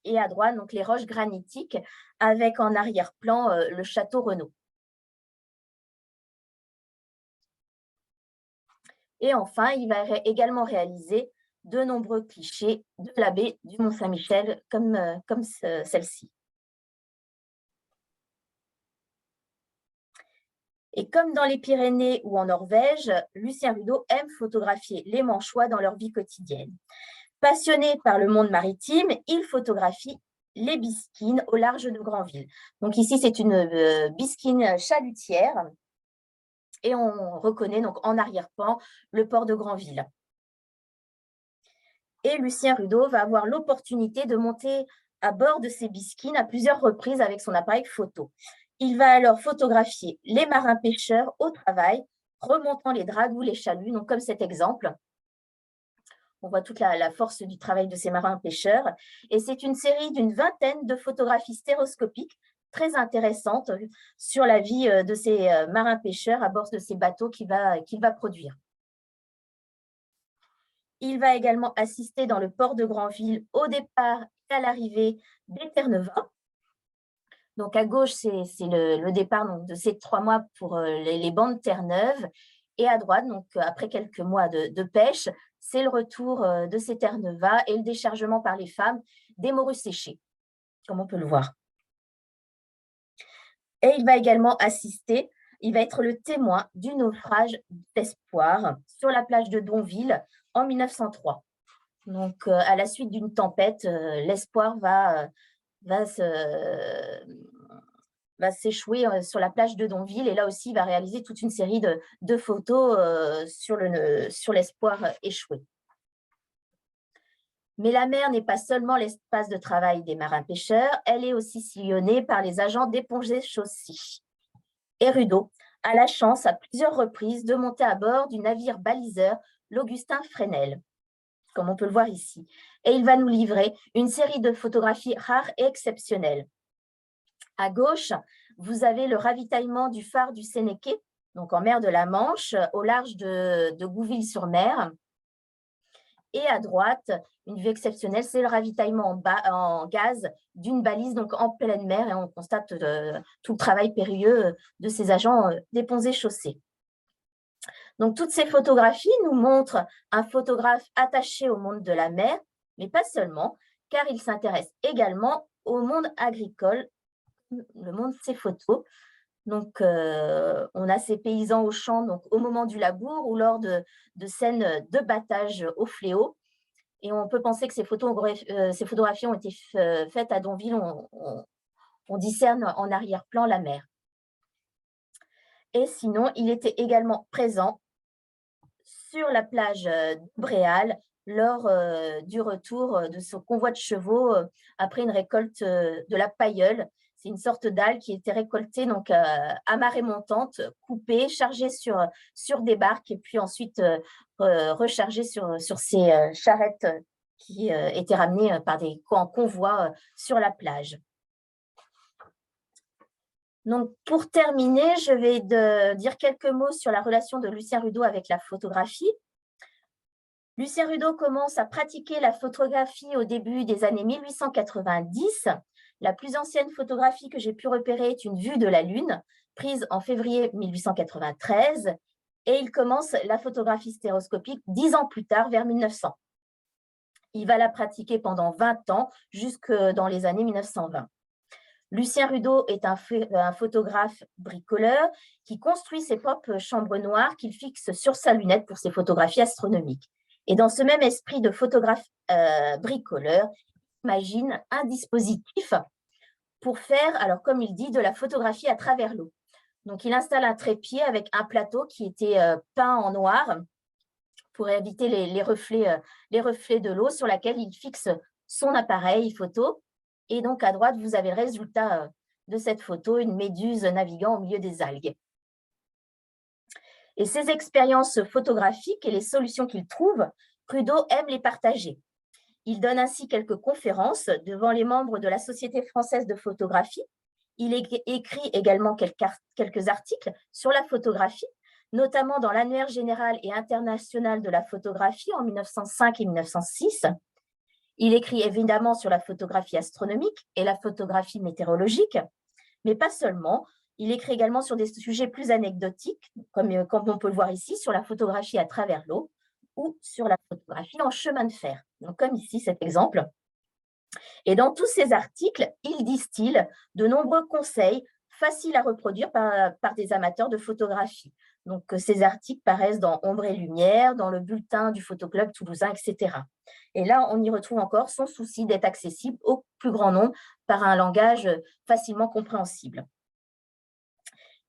et à droite, donc, les roches granitiques, avec en arrière-plan le château Renaud. Et enfin, il va également réaliser de nombreux clichés de la baie du Mont-Saint-Michel, comme celle-ci. Et comme dans les Pyrénées ou en Norvège, Lucien Rudeau aime photographier les Manchois dans leur vie quotidienne. Passionné par le monde maritime, il photographie les bisquines au large de Granville. Donc ici, c'est une bisquine chalutière et on reconnaît donc en arrière-plan le port de Granville. Et Lucien Rudeau va avoir l'opportunité de monter à bord de ces bisquines à plusieurs reprises avec son appareil photo. Il va alors photographier les marins pêcheurs au travail, remontant les dragues ou les chaluts, donc comme cet exemple. On voit toute la force du travail de ces marins pêcheurs. Et c'est une série d'une vingtaine de photographies stéréoscopiques très intéressantes sur la vie de ces marins pêcheurs à bord de ces bateaux qu'il va produire. Il va également assister dans le port de Granville au départ et à l'arrivée des Terre-Neuve. Donc, à gauche, c'est le départ donc, de ces 3 mois pour les bancs de Terre-Neuve. Et à droite, donc, après quelques mois de pêche, c'est le retour de ces Terre-Neuve et le déchargement par les femmes des morues séchées, comme on peut le voir. Et il va également assister, il va être le témoin du naufrage d'Espoir sur la plage de Donville en 1903. Donc, à la suite d'une tempête, l'Espoir va s'échouer sur la plage de Donville et là aussi, il va réaliser toute une série de photos sur l'Espoir échoué. Mais la mer n'est pas seulement l'espace de travail des marins-pêcheurs, elle est aussi sillonnée par les agents d'éponger-chaussée. Et Rudeau a la chance à plusieurs reprises de monter à bord du navire baliseur l'Augustin Fresnel, comme on peut le voir ici. Et il va nous livrer une série de photographies rares et exceptionnelles. À gauche, vous avez le ravitaillement du phare du Sénéquet, donc en mer de la Manche, au large de Gouville-sur-Mer. Et à droite, une vue exceptionnelle, c'est le ravitaillement en gaz d'une balise donc en pleine mer et on constate tout le travail périlleux de ces agents des ponts et chaussées. Donc, toutes ces photographies nous montrent un photographe attaché au monde de la mer, mais pas seulement, car il s'intéresse également au monde agricole, le monde de ses photos. Donc, on a ces paysans au champ donc, au moment du labour ou lors de scènes de battage au fléau. Et on peut penser que ces photographies ont été faites à Donville. On discerne en arrière-plan la mer. Et sinon, il était également présent sur la plage de Bréal lors du retour de son convoi de chevaux après une récolte de la pailleule. C'est une sorte d'algue qui était récoltée donc, à marée montante, coupée, chargée sur des barques et puis ensuite rechargée sur ces charrettes qui étaient ramenées en convoi sur la plage. Donc, pour terminer, je vais dire quelques mots sur la relation de Lucien Rudeau avec la photographie. Lucien Rudeau commence à pratiquer la photographie au début des années 1890. La plus ancienne photographie que j'ai pu repérer est une vue de la Lune, prise en février 1893, et il commence la photographie stéréoscopique 10 ans plus tard, vers 1900. Il va la pratiquer pendant 20 ans, jusque dans les années 1920. Lucien Rudeau est un photographe bricoleur qui construit ses propres chambres noires qu'il fixe sur sa lunette pour ses photographies astronomiques. Et dans ce même esprit de photographe bricoleur, il imagine un dispositif pour faire, alors comme il dit, de la photographie à travers l'eau. Donc, il installe un trépied avec un plateau qui était peint en noir pour éviter les reflets de l'eau sur laquelle il fixe son appareil photo. Et donc, à droite, vous avez le résultat de cette photo, une méduse naviguant au milieu des algues. Et ces expériences photographiques et les solutions qu'il trouve, Rudeau aime les partager. Il donne ainsi quelques conférences devant les membres de la Société française de photographie. Il écrit également quelques articles sur la photographie, notamment dans l'Annuaire général et international de la photographie en 1905 et 1906. Il écrit évidemment sur la photographie astronomique et la photographie météorologique, mais pas seulement. Il écrit également sur des sujets plus anecdotiques, comme on peut le voir ici, sur la photographie à travers l'eau ou sur la photographie en chemin de fer, donc comme ici cet exemple. Et dans tous ces articles, il distille de nombreux conseils faciles à reproduire par des amateurs de photographie. Donc, ces articles paraissent dans Ombre et Lumière, dans le bulletin du Photoclub toulousain, etc. Et là, on y retrouve encore sans souci d'être accessible au plus grand nombre par un langage facilement compréhensible.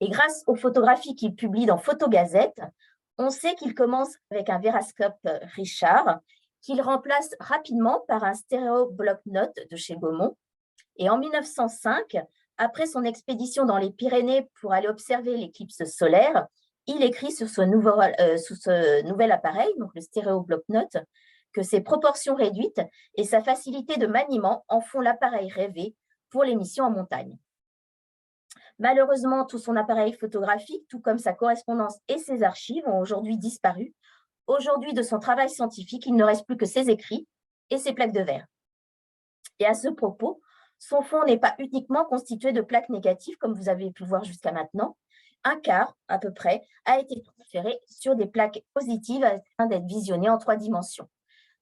Et grâce aux photographies qu'il publie dans Photogazette, on sait qu'il commence avec un Verascope Richard, qu'il remplace rapidement par un stéréo bloc-notes de chez Gaumont. Et en 1905, après son expédition dans les Pyrénées pour aller observer l'éclipse solaire, il écrit sur ce nouvel appareil, donc le stéréo bloc-notes, que ses proportions réduites et sa facilité de maniement en font l'appareil rêvé pour les missions en montagne. Malheureusement, tout son appareil photographique, tout comme sa correspondance et ses archives, ont aujourd'hui disparu. Aujourd'hui, de son travail scientifique, il ne reste plus que ses écrits et ses plaques de verre. Et à ce propos, son fond n'est pas uniquement constitué de plaques négatives, comme vous avez pu le voir jusqu'à maintenant. Un quart, à peu près, a été transféré sur des plaques positives afin d'être visionné en 3 dimensions.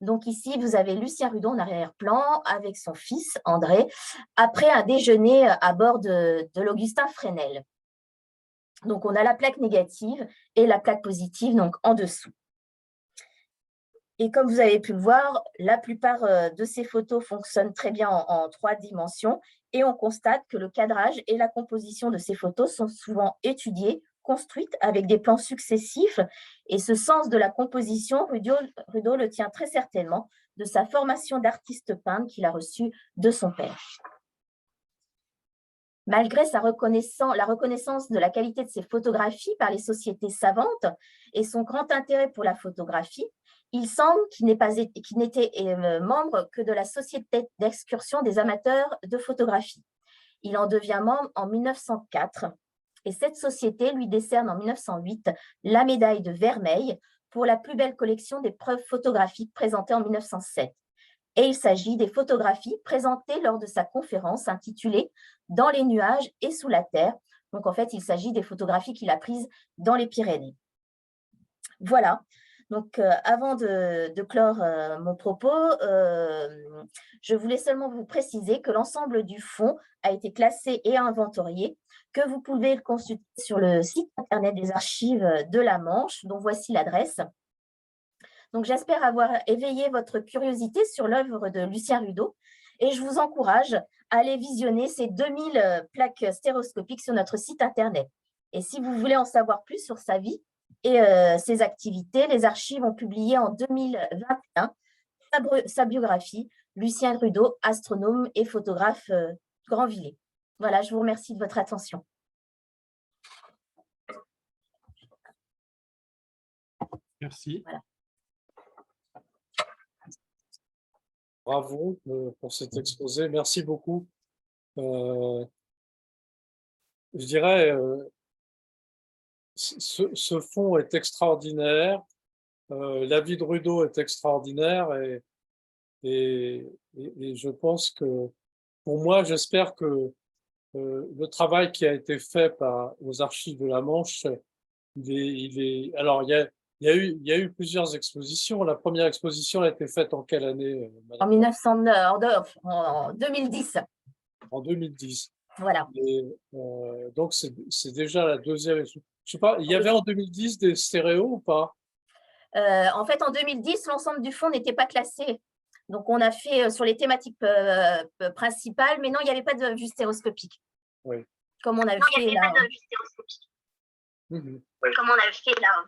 Donc ici, vous avez Lucien Rudot en arrière-plan avec son fils André, après un déjeuner à bord de l'Augustin Fresnel. Donc on a la plaque négative et la plaque positive donc en dessous. Et comme vous avez pu le voir, la plupart de ces photos fonctionnent très bien en 3 dimensions et on constate que le cadrage et la composition de ces photos sont souvent étudiées, construites avec des plans successifs. Et ce sens de la composition, Rudot le tient très certainement de sa formation d'artiste peintre qu'il a reçue de son père. Malgré la reconnaissance de la qualité de ses photographies par les sociétés savantes et son grand intérêt pour la photographie, il semble qu'il n'était membre que de la Société d'excursion des amateurs de photographie. Il en devient membre en 1904 et cette société lui décerne en 1908 la médaille de Vermeil pour la plus belle collection des preuves photographiques présentée en 1907. Et il s'agit des photographies présentées lors de sa conférence intitulée « Dans les nuages et sous la terre ». Donc, en fait, il s'agit des photographies qu'il a prises dans les Pyrénées. Voilà. Donc, avant de clore mon propos, je voulais seulement vous préciser que l'ensemble du fonds a été classé et inventorié, que vous pouvez le consulter sur le site internet des archives de la Manche, dont voici l'adresse. Donc, j'espère avoir éveillé votre curiosité sur l'œuvre de Lucien Rudot et je vous encourage à aller visionner ces 2000 plaques stéréoscopiques sur notre site internet. Et si vous voulez en savoir plus sur sa vie et ses activités, les archives ont publié en 2021 sa biographie, Lucien Rudot, astronome et photographe Grandvillers. Voilà, je vous remercie de votre attention. Merci. Voilà. Bravo pour cet exposé. Merci beaucoup. Je dirais, ce fonds est extraordinaire. La vie de Rudot est extraordinaire et je pense que, pour moi, j'espère que le travail qui a été fait aux Archives de la Manche, alors il y a eu plusieurs expositions. La première exposition a été faite en quelle année, madame ? En 2010. En 2010. Voilà. Et, donc, c'est déjà la deuxième exposition. Je sais pas, il y avait en 2010 des stéréos ou pas? En fait, en 2010, l'ensemble du fonds n'était pas classé. Donc, on a fait sur les thématiques principales, mais non, il n'y avait pas de vue stéréoscopique. Oui. Comme on avait fait là. Comme on avait fait là.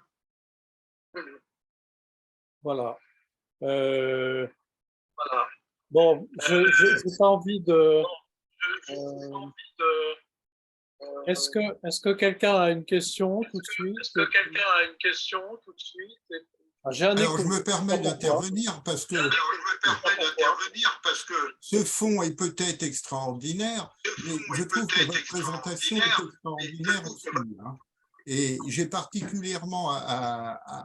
Voilà. Bon, je n'ai pas envie de… Est-ce que quelqu'un a une question tout de suite? Alors, je me permets d'intervenir parce que ce fonds est peut-être extraordinaire, mais je trouve que votre présentation est extraordinaire aussi. Hein. Et j'ai particulièrement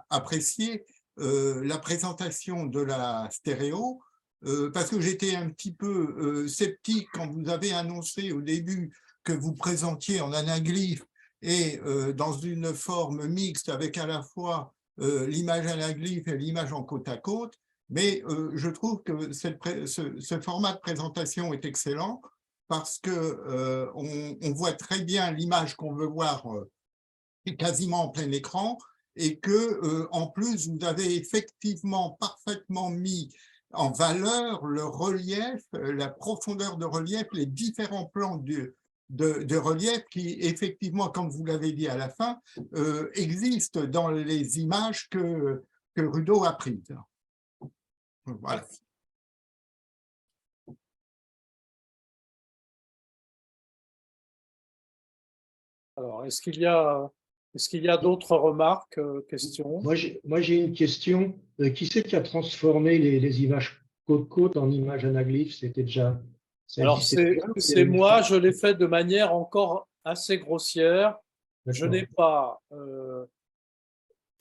apprécié la présentation de la stéréo, parce que j'étais un petit peu sceptique quand vous avez annoncé au début que vous présentiez en anaglyphe et dans une forme mixte avec à la fois l'image anaglyphe et l'image en côte à côte, mais je trouve que ce format de présentation est excellent parce que on voit très bien l'image qu'on veut voir quasiment en plein écran, et que en plus vous avez effectivement parfaitement mis en valeur le relief, la profondeur de relief, les différents plans de relief qui effectivement, comme vous l'avez dit à la fin, existent dans les images que Rudeau a prises. Voilà. Alors, est-ce qu'il y a d'autres remarques, questions? Moi, j'ai une question. Qui c'est qui a transformé les images côte-côte en images anaglyphes? C'était déjà… ça Alors, existait déjà, ou il y c'est avait une moi, phase… je l'ai fait de manière encore assez grossière. Je D'accord. n'ai pas,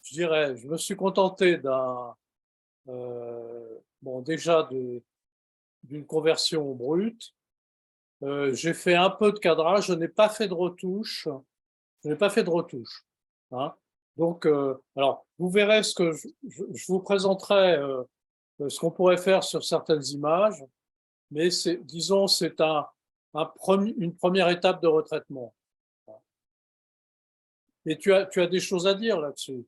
je dirais, je me suis contenté d'un, bon, déjà d'une conversion brute. J'ai fait un peu de cadrage, je n'ai pas fait de retouche. Je n'ai pas fait de retouche. Hein. Donc, alors, vous verrez ce que je vous présenterai ce qu'on pourrait faire sur certaines images, mais disons, c'est une première étape de retraitement. Et tu as des choses à dire là-dessus?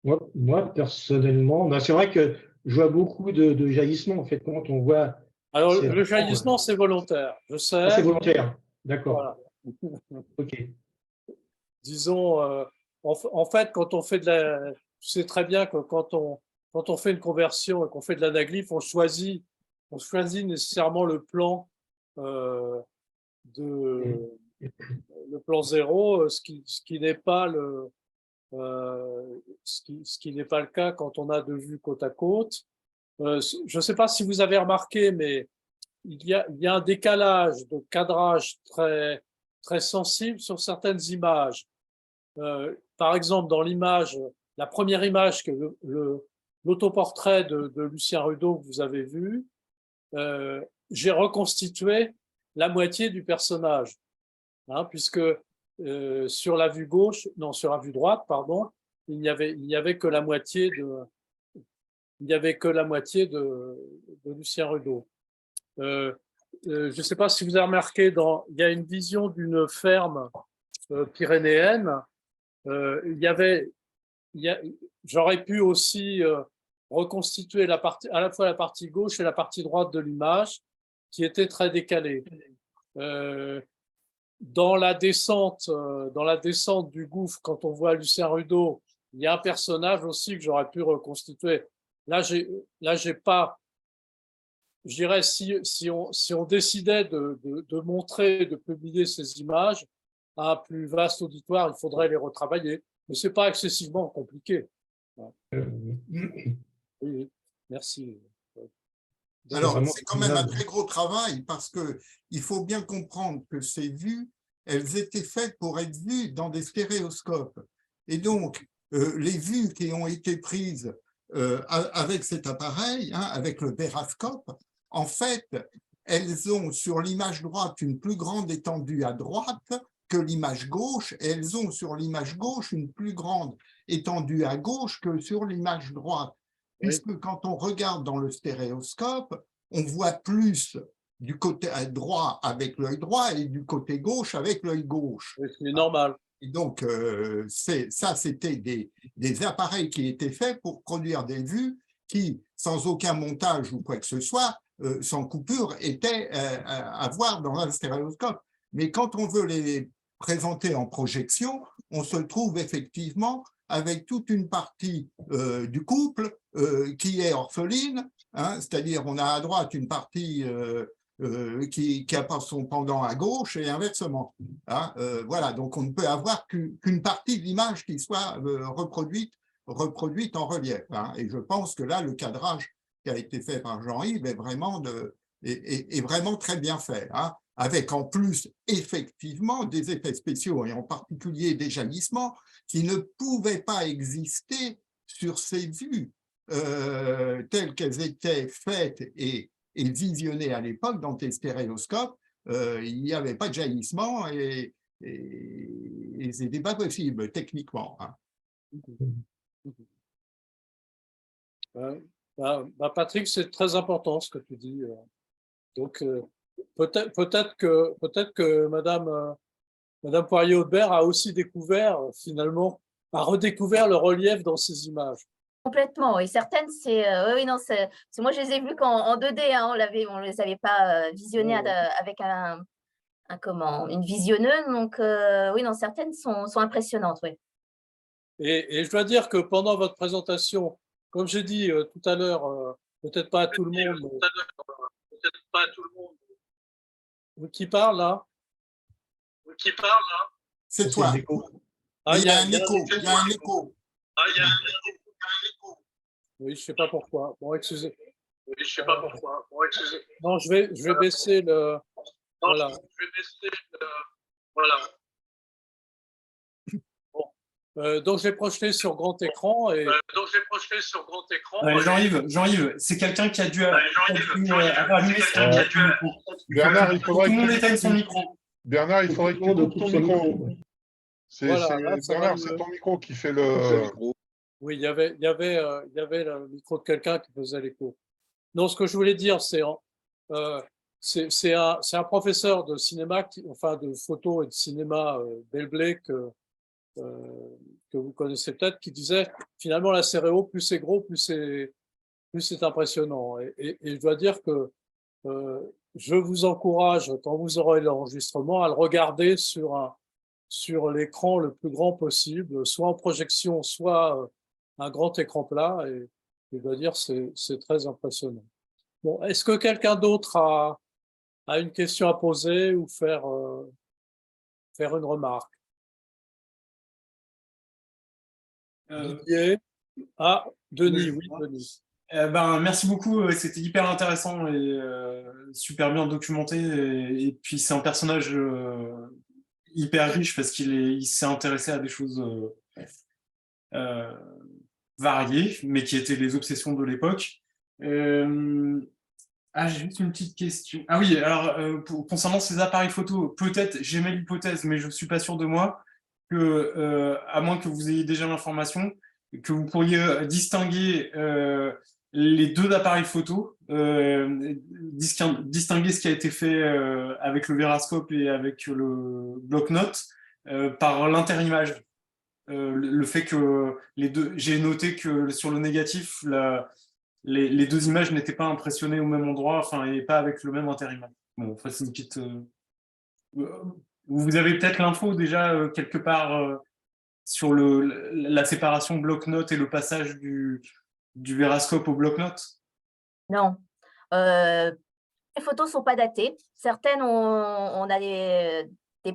Moi, personnellement, ben, c'est vrai que je vois beaucoup de jaillissements, en fait, quand on voit… Alors, c'est le vraiment, jaillissement, c'est volontaire, je ah, c'est sais. volontaire. D'accord. Voilà. OK. Disons, en fait, quand on fait tu sais très bien que quand on fait une conversion et qu'on fait de l'anaglyphe, on choisit nécessairement le plan le plan 0, ce qui n'est pas ce qui n'est pas le cas quand on a deux vues côte à côte. Je ne sais pas si vous avez remarqué, mais il y a un décalage de cadrage très sensible sur certaines images. Par exemple, dans la première image que l'autoportrait de Lucien Rudeau que vous avez vu, j'ai reconstitué la moitié du personnage, hein, puisque sur la vue droite, pardon, il n'y avait que la moitié de Lucien Rudeau. Je ne sais pas si vous avez remarqué, il y a une vision d'une ferme pyrénéenne. J'aurais pu aussi reconstituer à la fois la partie gauche et la partie droite de l'image, qui était très décalée. Dans la descente du gouffre, quand on voit Lucien Rudeau, il y a un personnage aussi que j'aurais pu reconstituer. Là, j'ai pas. Je dirais, si on décidait de montrer, de publier ces images à un plus vaste auditoire, il faudrait les retravailler. Mais ce n'est pas excessivement compliqué. Oui, merci. Alors, c'est quand même un très gros travail, parce qu'il faut bien comprendre que ces vues, elles étaient faites pour être vues dans des stéréoscopes. Et donc, les vues qui ont été prises avec cet appareil, hein, avec le Berascope, en fait, elles ont sur l'image droite une plus grande étendue à droite que l'image gauche, et elles ont sur l'image gauche une plus grande étendue à gauche que sur l'image droite. Puisque quand on regarde dans le stéréoscope, on voit plus du côté droit avec l'œil droit et du côté gauche avec l'œil gauche. C'est normal. Et donc, ça, c'était des appareils qui étaient faits pour produire des vues qui, sans aucun montage ou quoi que ce soit, sans coupure, étaient à voir dans un stéréoscope. Mais quand on veut les présenter en projection, on se trouve effectivement avec toute une partie du couple qui est orpheline, hein, c'est-à-dire on a à droite une partie qui a pas son pendant à gauche et inversement. Hein, voilà, donc on ne peut avoir qu'une partie de l'image qui soit reproduite en relief. Hein, et je pense que là, le cadrage qui a été fait par Jean-Yves est vraiment très bien fait, hein, avec en plus effectivement des effets spéciaux et en particulier des jaillissements qui ne pouvaient pas exister sur ces vues telles qu'elles étaient faites et visionnées à l'époque dans des stéréoscopes. Il n'y avait pas de jaillissement et ce n'était pas possible techniquement. Hein. Patrick, c'est très important ce que tu dis. Donc, peut-être que Madame Poirier-Aubert a aussi découvert, finalement, a redécouvert le relief dans ces images. Complètement, et certaines, oui, non, moi, je les ai vues en 2D, hein, on ne les avait pas visionnées avec une visionneuse, donc oui, non, certaines sont impressionnantes, oui. Et je dois dire que pendant votre présentation, comme j'ai dit tout à l'heure, peut-être pas à tout le monde, qui parle là? C'est toi. Ah, il y a un écho. Oui, je ne sais pas pourquoi. Bon, excusez. Non, je vais baisser le. Voilà. Bon. Donc, j'ai projeté sur grand écran et. Jean-Yves, c'est quelqu'un qui a dû avoir allumé son micro. Bernard, il faudrait tout le monde éteigne son micro. Bernard, il faudrait que tu coupes ton micro. Voilà, Bernard, c'est ton micro qui fait le. Oui, il y avait le micro de quelqu'un qui faisait l'écho. Non, ce que je voulais dire, c'est un professeur de cinéma, enfin de photo et de cinéma Delblé que vous connaissez peut-être, qui disait finalement la stéréo, plus c'est gros, plus c'est impressionnant. Et je dois dire que je vous encourage, quand vous aurez l'enregistrement, à le regarder sur l'écran le plus grand possible, soit en projection, soit un grand écran plat. Et je dois dire, c'est très impressionnant. Bon, est-ce que quelqu'un d'autre a une question à poser ou faire une remarque? Didier? Ah, Denis, oui, Denis. Merci beaucoup, c'était hyper intéressant et super bien documenté. Et puis c'est un personnage hyper riche parce qu'il s'est intéressé à des choses variées, mais qui étaient les obsessions de l'époque. J'ai juste une petite question. Ah oui, alors concernant ces appareils photo, peut-être, j'émets l'hypothèse, mais je ne suis pas sûr de moi, que, à moins que vous ayez déjà l'information, que vous pourriez distinguer les deux appareils photo, distinguer ce qui a été fait avec le Verascope et avec le bloc-notes par l'interimage. Le fait que les deux, j'ai noté que sur le négatif, les deux images n'étaient pas impressionnées au même endroit, enfin, et pas avec le même interimage. Bon, enfin, c'est une petite. Vous avez peut-être l'info déjà quelque part sur la séparation bloc-notes et le passage du Verascope au bloc-notes? Non. Les photos ne sont pas datées. Certaines, on a des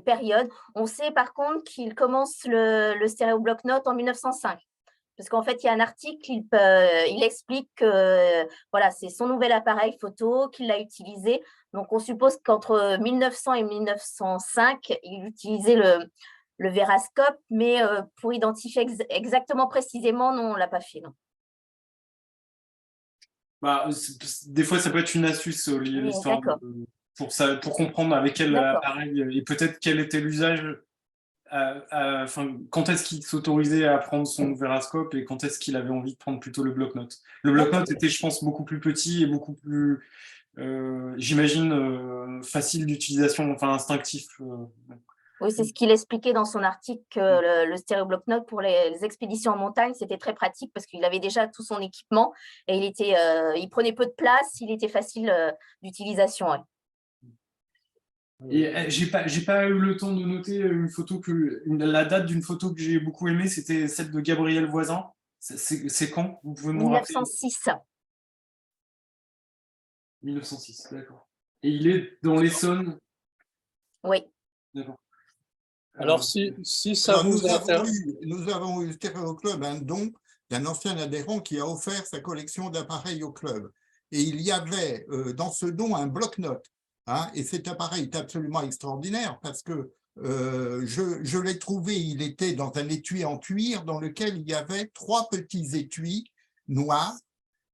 périodes. On sait par contre qu'il commence le stéréo bloc-notes en 1905. Parce qu'en fait, il y a un article, il explique que voilà, c'est son nouvel appareil photo qu'il a utilisé. Donc, on suppose qu'entre 1900 et 1905, il utilisait le Verascope, mais pour identifier exactement précisément, non, on ne l'a pas fait. Non. Des fois, ça peut être une astuce, l'histoire, pour comprendre avec quel appareil et peut-être quel était l'usage. Quand est-ce qu'il s'autorisait à prendre son Verascope et quand est-ce qu'il avait envie de prendre plutôt le bloc-notes? Le bloc-notes était, je pense, beaucoup plus petit et beaucoup plus, j'imagine, facile d'utilisation, enfin instinctif. Oui, c'est ce qu'il expliquait dans son article, que le stéréo bloc-notes pour les expéditions en montagne, c'était très pratique parce qu'il avait déjà tout son équipement et il prenait peu de place, il était facile d'utilisation. Ouais. Et j'ai pas eu le temps de noter la date d'une photo que j'ai beaucoup aimée, c'était celle de Gabriel Voisin. C'est quand? Vous pouvez me 1906. 1906, d'accord. Et il est dans l'Essonne? Oui. D'accord. Alors, si ça vous intéresse. Nous avons eu au Stéréo Club un don d'un ancien adhérent qui a offert sa collection d'appareils au club. Et il y avait dans ce don un bloc-notes. Hein, et cet appareil est absolument extraordinaire parce que je l'ai trouvé, il était dans un étui en cuir dans lequel il y avait 3 petits étuis noirs.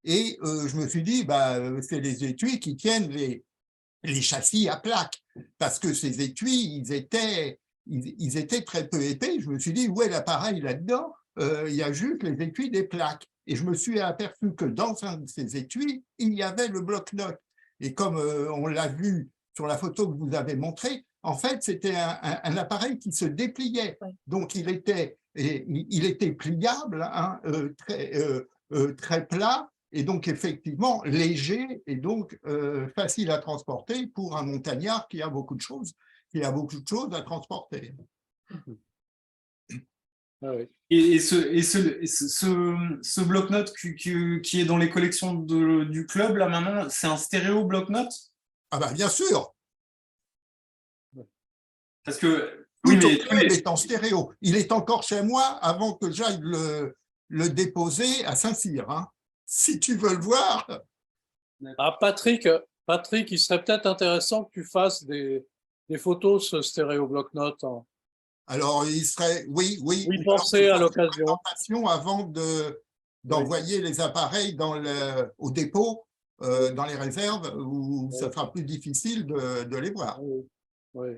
Et je me suis dit, c'est les étuis qui tiennent les châssis à plaques. Parce que ces étuis, ils étaient très peu épais. Je me suis dit, où est l'appareil là-dedans? Il y a juste les étuis des plaques. Et je me suis aperçu que dans un de ces étuis, il y avait le bloc-notes. Et comme on l'a vu sur la photo que vous avez montrée, en fait, c'était un appareil qui se dépliait. Donc, il était pliable, hein, très plat, et donc effectivement léger, et donc facile à transporter pour un montagnard qui a beaucoup de choses à transporter. Ah oui. Et ce bloc-notes qui est dans les collections du club, là maintenant, c'est un stéréo bloc-notes? Ah ben bien sûr, Parce que, tout oui, au mais club est en stéréo. Il est encore chez moi avant que j'aille le déposer à Saint-Cyr. Hein. Si tu veux le voir. Ah, Patrick, il serait peut-être intéressant que tu fasses des photos ce stéréo bloc-notes. Hein. Alors, il serait, oui. Oui, ou pensez alors à l'occasion. avant d'envoyer les appareils au dépôt, dans les réserves, où ça sera plus difficile de les voir. Oui. Oui.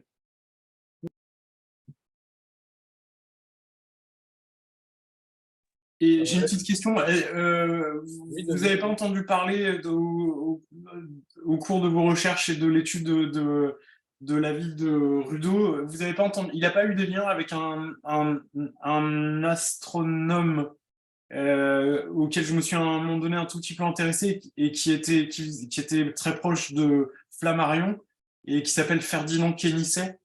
Et j'ai une petite question. Vous n'avez pas entendu parler au cours de vos recherches et de l'étude de la ville de Rudo, vous avez pas entendu, il n'a pas eu des liens avec un astronome auquel je me suis à un moment donné un tout petit peu intéressé et qui était très proche de Flammarion et qui s'appelle Ferdinand Quénisset.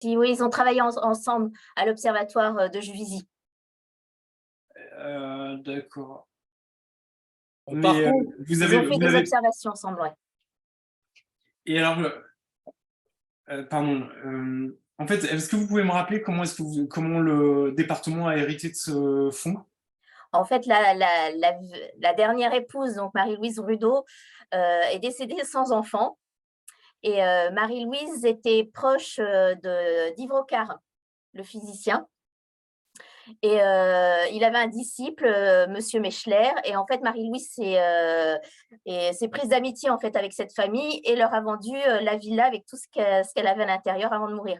Oui, ils ont travaillé ensemble à l'observatoire de Juvisy. D'accord. Par Mais contre, ils ont fait des observations ensemble, ouais. Et alors, pardon, en fait, est-ce que vous pouvez me rappeler comment le département a hérité de ce fonds? En fait, la dernière épouse, donc Marie-Louise Rudeau, est décédée sans enfant. Et Marie-Louise était proche d'Yves Rocard, le physicien. Et il avait un disciple, Monsieur Mechler, et en fait Marie-Louise s'est prise d'amitié en fait avec cette famille et leur a vendu la villa avec tout ce qu'elle avait à l'intérieur avant de mourir.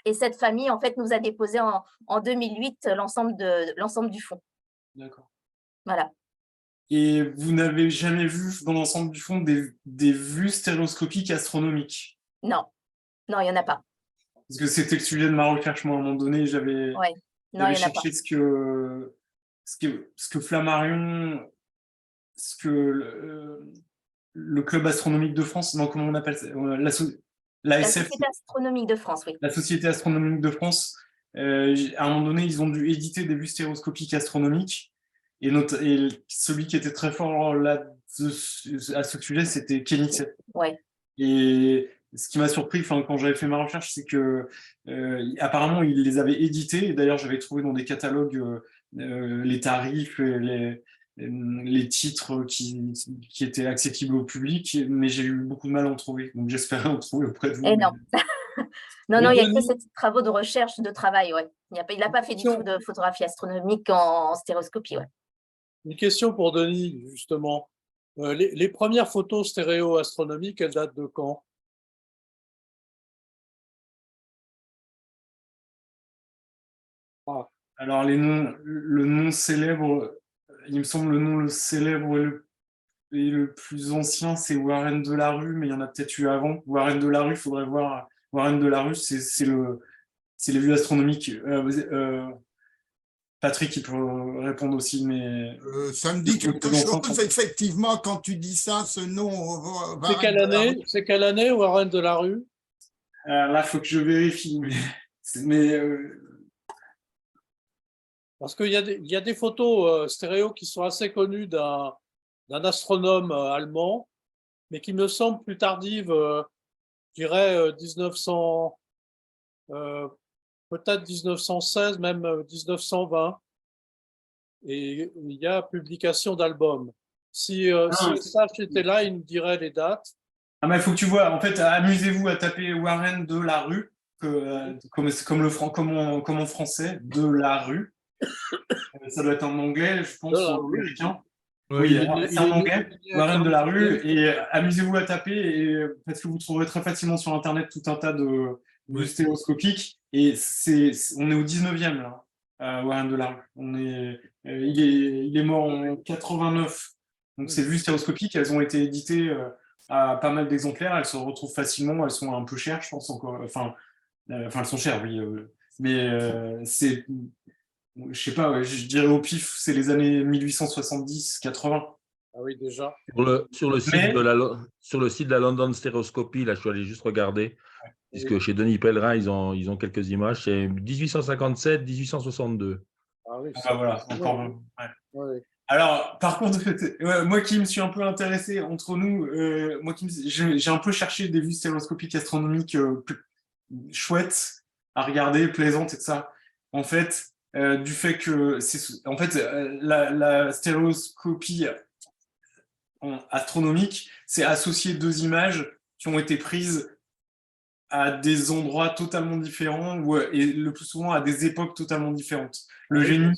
Et cette famille en fait nous a déposé en 2008 l'ensemble du fonds. D'accord. Voilà. Et vous n'avez jamais vu dans l'ensemble du fonds des vues stéréoscopiques astronomiques? Non, non, il n'y en a pas. Parce que c'était le sujet de ma recherche, moi, à un moment donné, j'avais cherché ce que Flammarion, ce que le club astronomique de France, non, comment on appelle ça, la Société astronomique de France, oui. La Société astronomique de France, à un moment donné, ils ont dû éditer des vues stéréoscopiques astronomiques. Et celui qui était très fort là à ce sujet, c'était Quénisset. Ouais. Et ce qui m'a surpris quand j'avais fait ma recherche, c'est que apparemment, il les avait édités. D'ailleurs, j'avais trouvé dans des catalogues les tarifs, les titres qui étaient accessibles au public, mais j'ai eu beaucoup de mal à en trouver. Donc, j'espérais en trouver auprès de vous. Et non. Non, il n'y a que ces travaux de recherche, de travail, ouais. Il n'a pas fait du tout de photographie astronomique en stéréoscopie, ouais. Une question pour Denis, justement. Les premières photos stéréo astronomiques, elles datent de quand? Alors, le nom célèbre, il me semble le célèbre et le plus ancien, c'est Warren de la Rue, mais il y en a peut-être eu avant. Warren de la Rue, il faudrait voir. Warren de la Rue, c'est les vues astronomiques. Patrick, il peut répondre aussi, mais... ça me dit quelque chose, effectivement, quand tu dis ça, ce nom... C'est quelle année, Warren de la Rue? Là, il faut que je vérifie, mais parce qu'il y a des photos stéréo qui sont assez connues d'un astronome allemand, mais qui me semblent plus tardives, je dirais 1900... peut-être 1916, même 1920. Et il y a publication d'albums. Si Sache était là, il nous dirait les dates. Ah, mais il faut que tu vois, en fait, amusez-vous à taper Warren de la Rue, comme en français, de la Rue. Ça doit être en anglais, je pense, ou américain. Oui, c'est en anglais, Warren de la Rue, et amusez-vous à taper, parce que vous trouverez très facilement sur Internet tout un tas de vues stéréoscopiques, et on est au 19e, là, Warren de la Rue. Il est mort en 89, donc ces vues stéréoscopiques, elles ont été éditées à pas mal d'exemplaires. Elles se retrouvent facilement. Elles sont un peu chères, je pense encore. Enfin, elles sont chères, oui. Mais c'est, je sais pas, ouais, je dirais au pif, c'est les années 1870-80. Ah oui, déjà. Sur le site sur le site de la London Stereoscopy, là, je suis allé juste regarder, puisque chez Denis Pellerin, ils ont quelques images. C'est 1857-1862. Ah oui, Ah, voilà, encore. ouais. Ouais. Ouais. Alors, par contre, moi qui me suis un peu intéressé entre nous, j'ai un peu cherché des vues stéréoscopiques astronomiques chouettes à regarder, plaisantes et tout ça. En fait, du fait que la stéréoscopie astronomique, c'est associer deux images qui ont été prises à des endroits totalement différents et le plus souvent à des époques totalement différentes. Le génie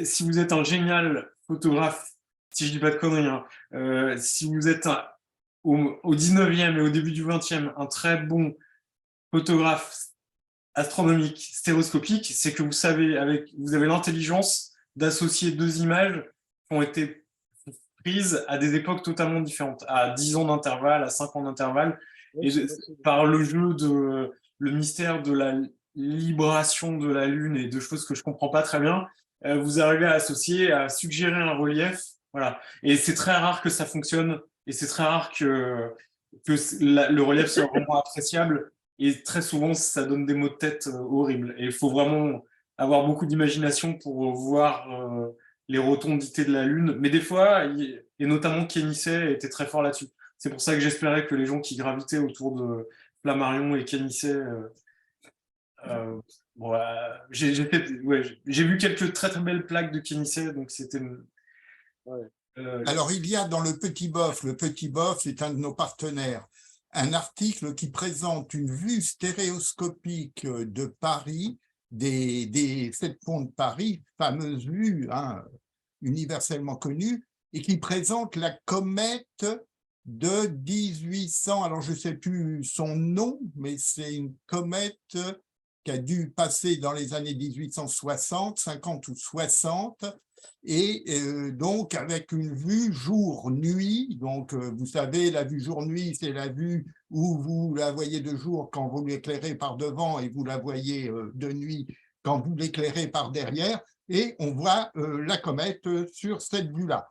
si vous êtes un génial photographe, si je dis pas de conneries, hein, si vous êtes au 19e et au début du 20e un très bon photographe astronomique stéréoscopique, c'est que vous avez l'intelligence d'associer deux images qui ont été prises à des époques totalement différentes, à 10 ans d'intervalle, à 5 ans d'intervalle, et par le jeu le mystère de la libration de la Lune et de choses que je comprends pas très bien, vous arrivez à associer, à suggérer un relief, voilà. Et c'est très rare que ça fonctionne, et c'est très rare que le relief soit vraiment appréciable, et très souvent ça donne des maux de tête horribles. Et il faut vraiment avoir beaucoup d'imagination pour voir les rotondités de la Lune, mais des fois, et notamment Kénisset était très fort là-dessus. C'est pour ça que j'espérais que les gens qui gravitaient autour de Flammarion et Kénisset, j'ai vu quelques très très belles plaques de Kénisset, donc c'était. Alors, il y a dans le Petit Bof c'est un de nos partenaires, un article qui présente une vue stéréoscopique de Paris, des 7 ponts de Paris, fameuse vue universellement connue, et qui présente la comète de 1800, alors je ne sais plus son nom, mais c'est une comète qui a dû passer dans les années 1860, 50 ou 60, et donc avec une vue jour-nuit. Donc vous savez, la vue jour-nuit, c'est la vue où vous la voyez de jour quand vous l'éclairez par devant et vous la voyez de nuit quand vous l'éclairez par derrière, et on voit la comète sur cette vue-là.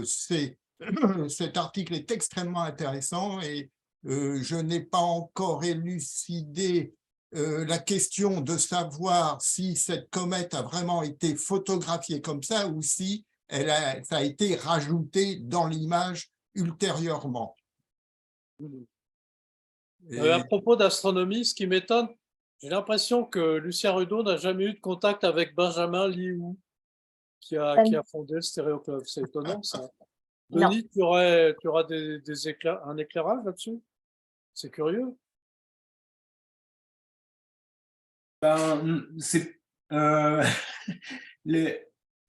Cet article est extrêmement intéressant et je n'ai pas encore élucidé la question de savoir si cette comète a vraiment été photographiée comme ça ou si ça a été rajouté dans l'image ultérieurement. À propos d'astronomie, ce qui m'étonne, j'ai l'impression que Lucien Rudeau n'a jamais eu de contact avec Benjamin Liu, qui a fondé le Stéréoclub. C'est étonnant, ça. Denis, tu auras un éclairage là-dessus? C'est curieux.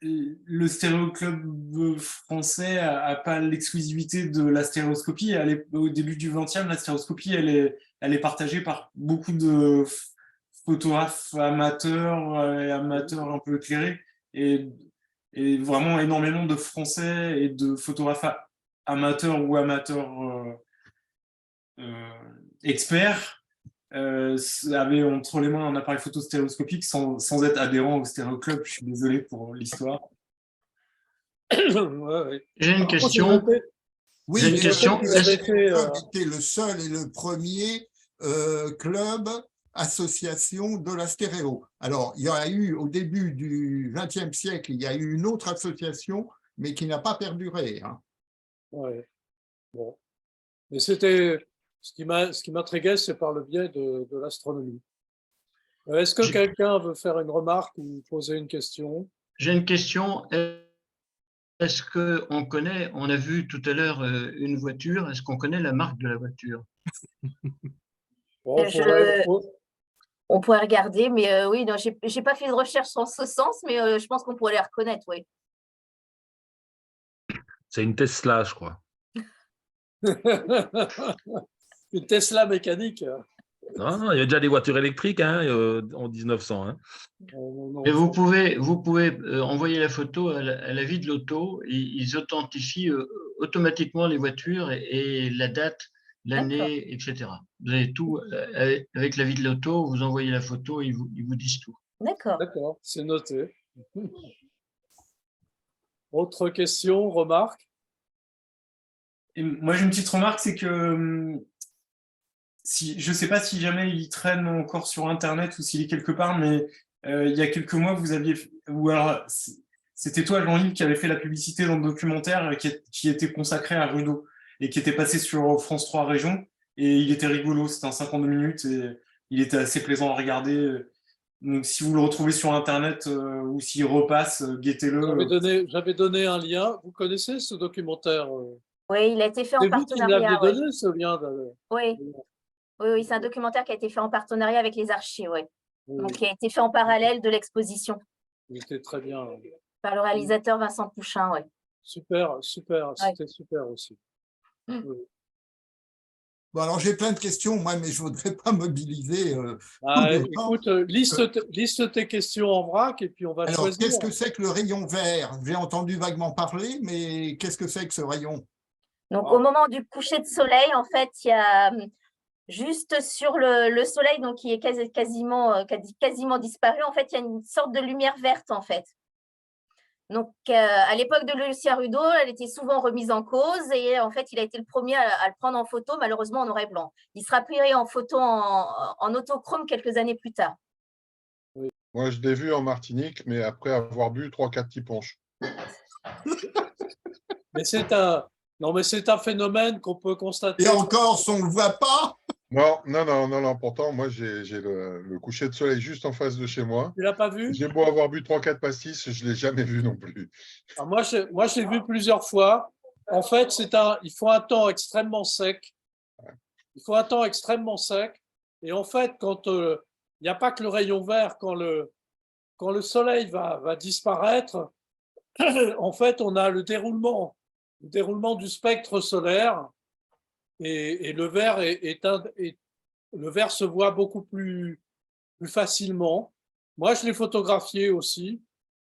Le Stéréoclub français n'a pas l'exclusivité de la stéréoscopie. Au début du XXe, la stéréoscopie, elle est partagée par beaucoup de photographes amateurs et amateurs un peu éclairés, et vraiment énormément de Français et de photographes amateurs ou amateurs experts avaient entre les mains un appareil photo stéréoscopique sans être adhérent au Stéréoclub. Je suis désolé pour l'histoire. J'ai une question. Oui, j'ai une question. C'était le seul et le premier club, association de la stéréo. Alors, il y a eu, au début du XXe siècle, il y a eu une autre association, mais qui n'a pas perduré. Oui. Bon. Mais c'était... Ce qui m'intriguait, c'est par le biais de l'astronomie. Est-ce que quelqu'un veut faire une remarque ou poser une question? J'ai une question. Est-ce qu'on connaît, on a vu tout à l'heure une voiture, est-ce qu'on connaît la marque de la voiture? Bon, on pourrait regarder, mais oui, non, j'ai pas fait de recherche en ce sens, mais je pense qu'on pourrait les reconnaître, oui. C'est une Tesla, je crois. Une Tesla mécanique. Non, il y a déjà des voitures électriques en 1900. Et vous pouvez envoyer la photo à la vie de l'auto. Ils authentifient automatiquement les voitures et la date, l'année, etc. Vous avez tout, avec la vie de l'auto, vous envoyez la photo, ils vous disent tout. D'accord. D'accord, c'est noté. Autre question, remarque? Et moi, j'ai une petite remarque, c'est que je ne sais pas si jamais il traîne encore sur Internet ou s'il est quelque part, mais il y a quelques mois, vous aviez, ou alors c'était toi, Jean-Yves, qui avait fait la publicité dans le documentaire qui était consacré à Rudo et qui était passé sur France 3 Région. Et il était rigolo, c'était un 52 minutes et il était assez plaisant à regarder. Donc, si vous le retrouvez sur Internet ou s'il repasse, guettez-le. J'avais donné un lien. Vous connaissez ce documentaire? Oui, il a été fait en C'est vous qui me l'aviez partenariat. donné, ce lien? Oui, oui, c'est un documentaire qui a été fait en partenariat avec les archives, oui. Oui, Donc, qui a été fait en parallèle de l'exposition il était très bien. par le réalisateur Vincent Pouchin, oui. Super, super, c'était super aussi. Oui. Bon, alors j'ai plein de questions, moi, mais je ne voudrais pas mobiliser. Écoute, liste tes questions en vrac et puis on va Alors, choisir. qu'est-ce que c'est que le rayon vert? J'ai entendu vaguement parler, mais qu'est-ce que c'est que ce rayon? Donc, au moment du coucher de soleil, en fait, il y a juste sur le soleil, donc qui est quasiment disparu, en fait, il y a une sorte de lumière verte, en fait. Donc, à l'époque de Lucien Rudo, elle était souvent remise en cause et en fait, il a été le premier à le prendre en photo, malheureusement en noir et blanc. Il sera pris en photo en autochrome quelques années plus tard. Moi, je l'ai vu en Martinique, mais après avoir bu 3-4 petits punches. Mais c'est un phénomène qu'on peut constater. Et encore, on ne le voit pas? Non. Pourtant, moi, j'ai le coucher de soleil juste en face de chez moi. Tu l'as pas vu? J'ai beau avoir bu 3-4 pastis, je ne l'ai jamais vu non plus. Alors moi, je l'ai vu plusieurs fois. En fait, il faut un temps extrêmement sec. Il faut un temps extrêmement sec. Et en fait, quand il n'y a pas que le rayon vert, quand le soleil va disparaître, en fait, on a le déroulement du spectre solaire et le vert le vert se voit beaucoup plus facilement. Moi, je l'ai photographié aussi.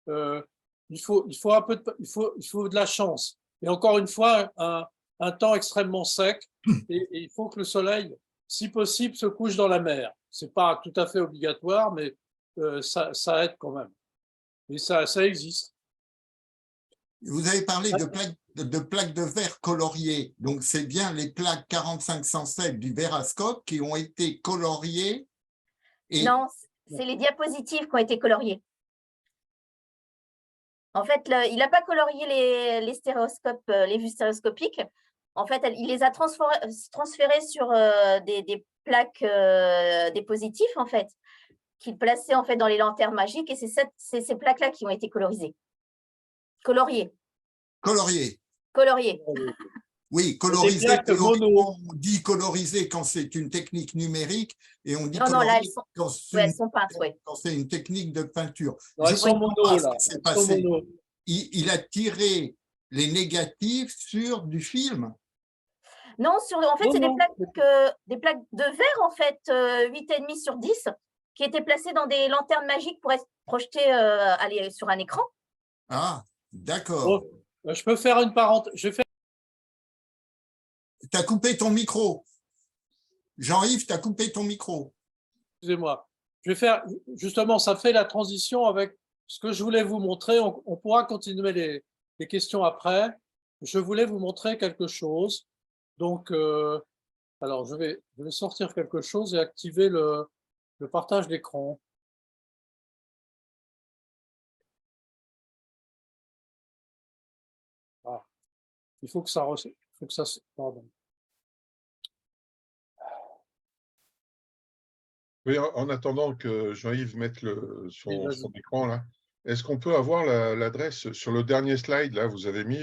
Il faut de la chance. Et encore une fois, un temps extrêmement sec et il faut que le soleil, si possible, se couche dans la mer. C'est pas tout à fait obligatoire, mais ça aide quand même. Et ça existe. Vous avez parlé de plaques de verre coloriées. Donc, c'est bien les plaques 4507 du Verascope qui ont été coloriées. Non, c'est les diapositives qui ont été coloriées. En fait, il n'a pas colorié les stéréoscopes, les vues stéréoscopiques. En fait, il les a transférés sur des plaques diapositives, en fait, qu'il plaçait en fait dans les lanternes magiques. Et c'est ces plaques-là qui ont été colorisées. Coloriées. Oui, colorisé. On dit colorisé quand c'est une technique numérique et on dit colorisé quand c'est une technique de peinture. Elles sont mono, là. Il a tiré les négatifs sur du film. Non, en fait, c'est des plaques de verre, en fait, 8,5 sur 10, qui étaient placées dans des lanternes magiques pour être projetées sur un écran. Ah, d'accord. Bon, je peux faire une parenthèse. Tu as coupé ton micro. Jean-Yves, tu as coupé ton micro. Excusez-moi. Je vais faire, justement, ça fait la transition avec ce que je voulais vous montrer. On pourra continuer les questions après. Je voulais vous montrer quelque chose. Donc, alors, je vais sortir quelque chose et activer le partage d'écran. Ah. Il faut que ça... Pardon. Oui, en attendant que Jean-Yves mette son écran là, est-ce qu'on peut avoir l'adresse sur le dernier slide là? Vous avez mis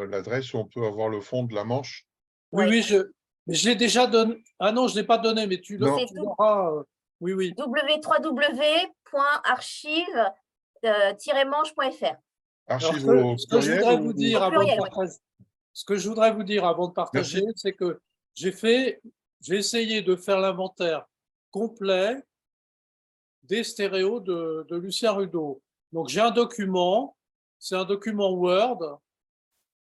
l'adresse où on peut avoir le fond de la manche? Oui, mais je l'ai déjà donné. Ah non, je ne l'ai pas donné, mais tu l'auras. Oui. www.archive-manche.fr. Ce que je voudrais vous dire avant de partager, c'est que j'ai essayé de faire l'inventaire complet des stéréos de Lucien Rudo. Donc j'ai un document, c'est un document Word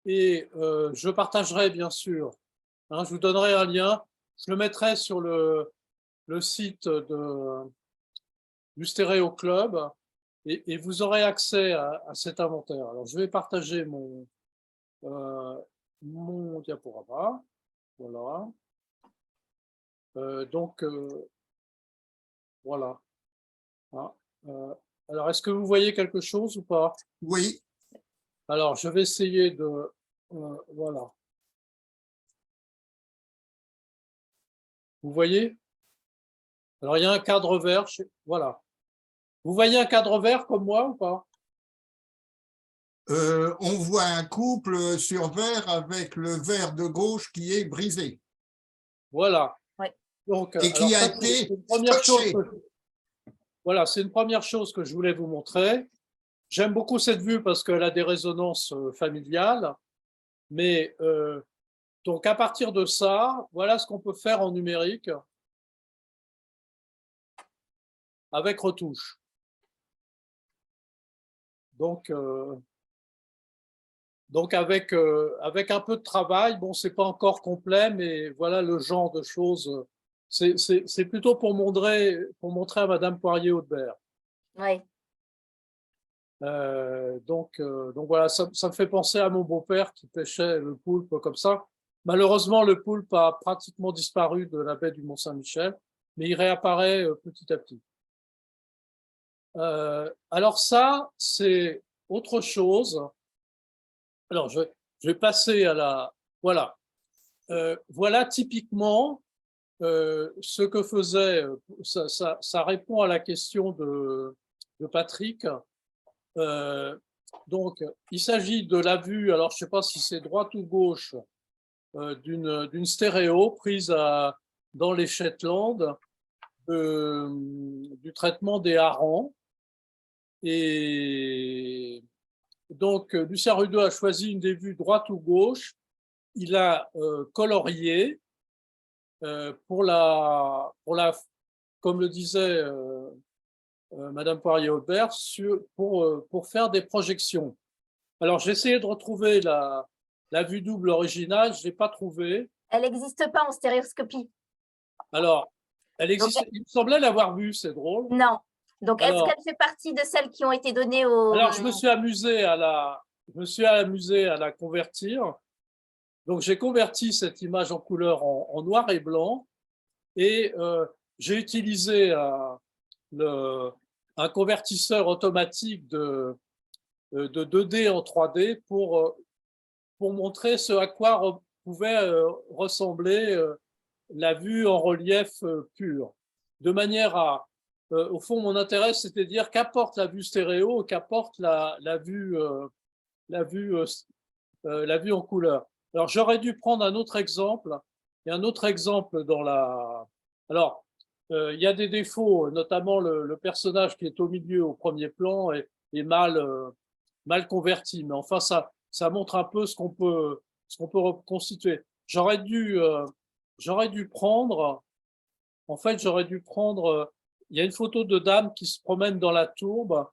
et je partagerai bien sûr, hein, je vous donnerai un lien, je le mettrai sur le site du Stéréo Club et vous aurez accès à cet inventaire. Alors, je vais partager mon diaporama. Voilà. Donc, voilà. Hein, alors, est-ce que vous voyez quelque chose ou pas? Oui. Alors, je vais essayer de... voilà. Vous voyez? Alors, il y a un cadre vert. Voilà. Vous voyez un cadre vert comme moi ou pas? On voit un couple sur verre avec le verre de gauche qui est brisé. Voilà. Ouais. Donc, et qui alors, a ça, été c'est une première chose scotché. voilà, c'est une première chose que je voulais vous montrer. J'aime beaucoup cette vue parce qu'elle a des résonances familiales. Mais donc, à partir de ça, voilà ce qu'on peut faire en numérique avec retouche. Donc avec un peu de travail, bon, c'est pas encore complet, mais voilà le genre de choses. C'est plutôt pour montrer à Madame Poirier-Audebert. Oui. Donc voilà, ça me fait penser à mon beau-père qui pêchait le poulpe comme ça. Malheureusement, le poulpe a pratiquement disparu de la baie du Mont-Saint-Michel, mais il réapparaît petit à petit. Alors ça, c'est autre chose. Alors, je vais passer à la... Voilà. Voilà typiquement ce que faisait... Ça répond à la question de Patrick. Donc, il s'agit de la vue, alors je ne sais pas si c'est droite ou gauche, d'une stéréo prise dans les Shetland du traitement des harengs. Et donc, Lucien Rudeau a choisi une des vues droite ou gauche. Il a colorié pour la, comme le disait Madame Poirier-Audebert, pour faire des projections. Alors, j'ai essayé de retrouver la vue double originale, je ne l'ai pas trouvée. Elle n'existe pas en stéréoscopie. Alors, elle existe, il me semblait l'avoir vue, c'est drôle. Non. Donc, est-ce qu'elle fait partie de celles qui ont été données au... Alors, je me suis amusé à la convertir. Donc, j'ai converti cette image en couleur en noir et blanc et j'ai utilisé un convertisseur automatique de 2D en 3D pour montrer ce à quoi pouvait ressembler la vue en relief pur. De manière à... au fond, mon intérêt, c'était de dire qu'apporte la vue stéréo, qu'apporte la vue en couleur. Alors, j'aurais dû prendre un autre exemple. Il y a un autre exemple dans la... Alors, il y a des défauts, notamment le personnage qui est au milieu, au premier plan, est mal converti. Mais enfin, ça montre un peu ce qu'on peut reconstituer. J'aurais dû prendre... En fait, il y a une photo de dame qui se promène dans la tourbe.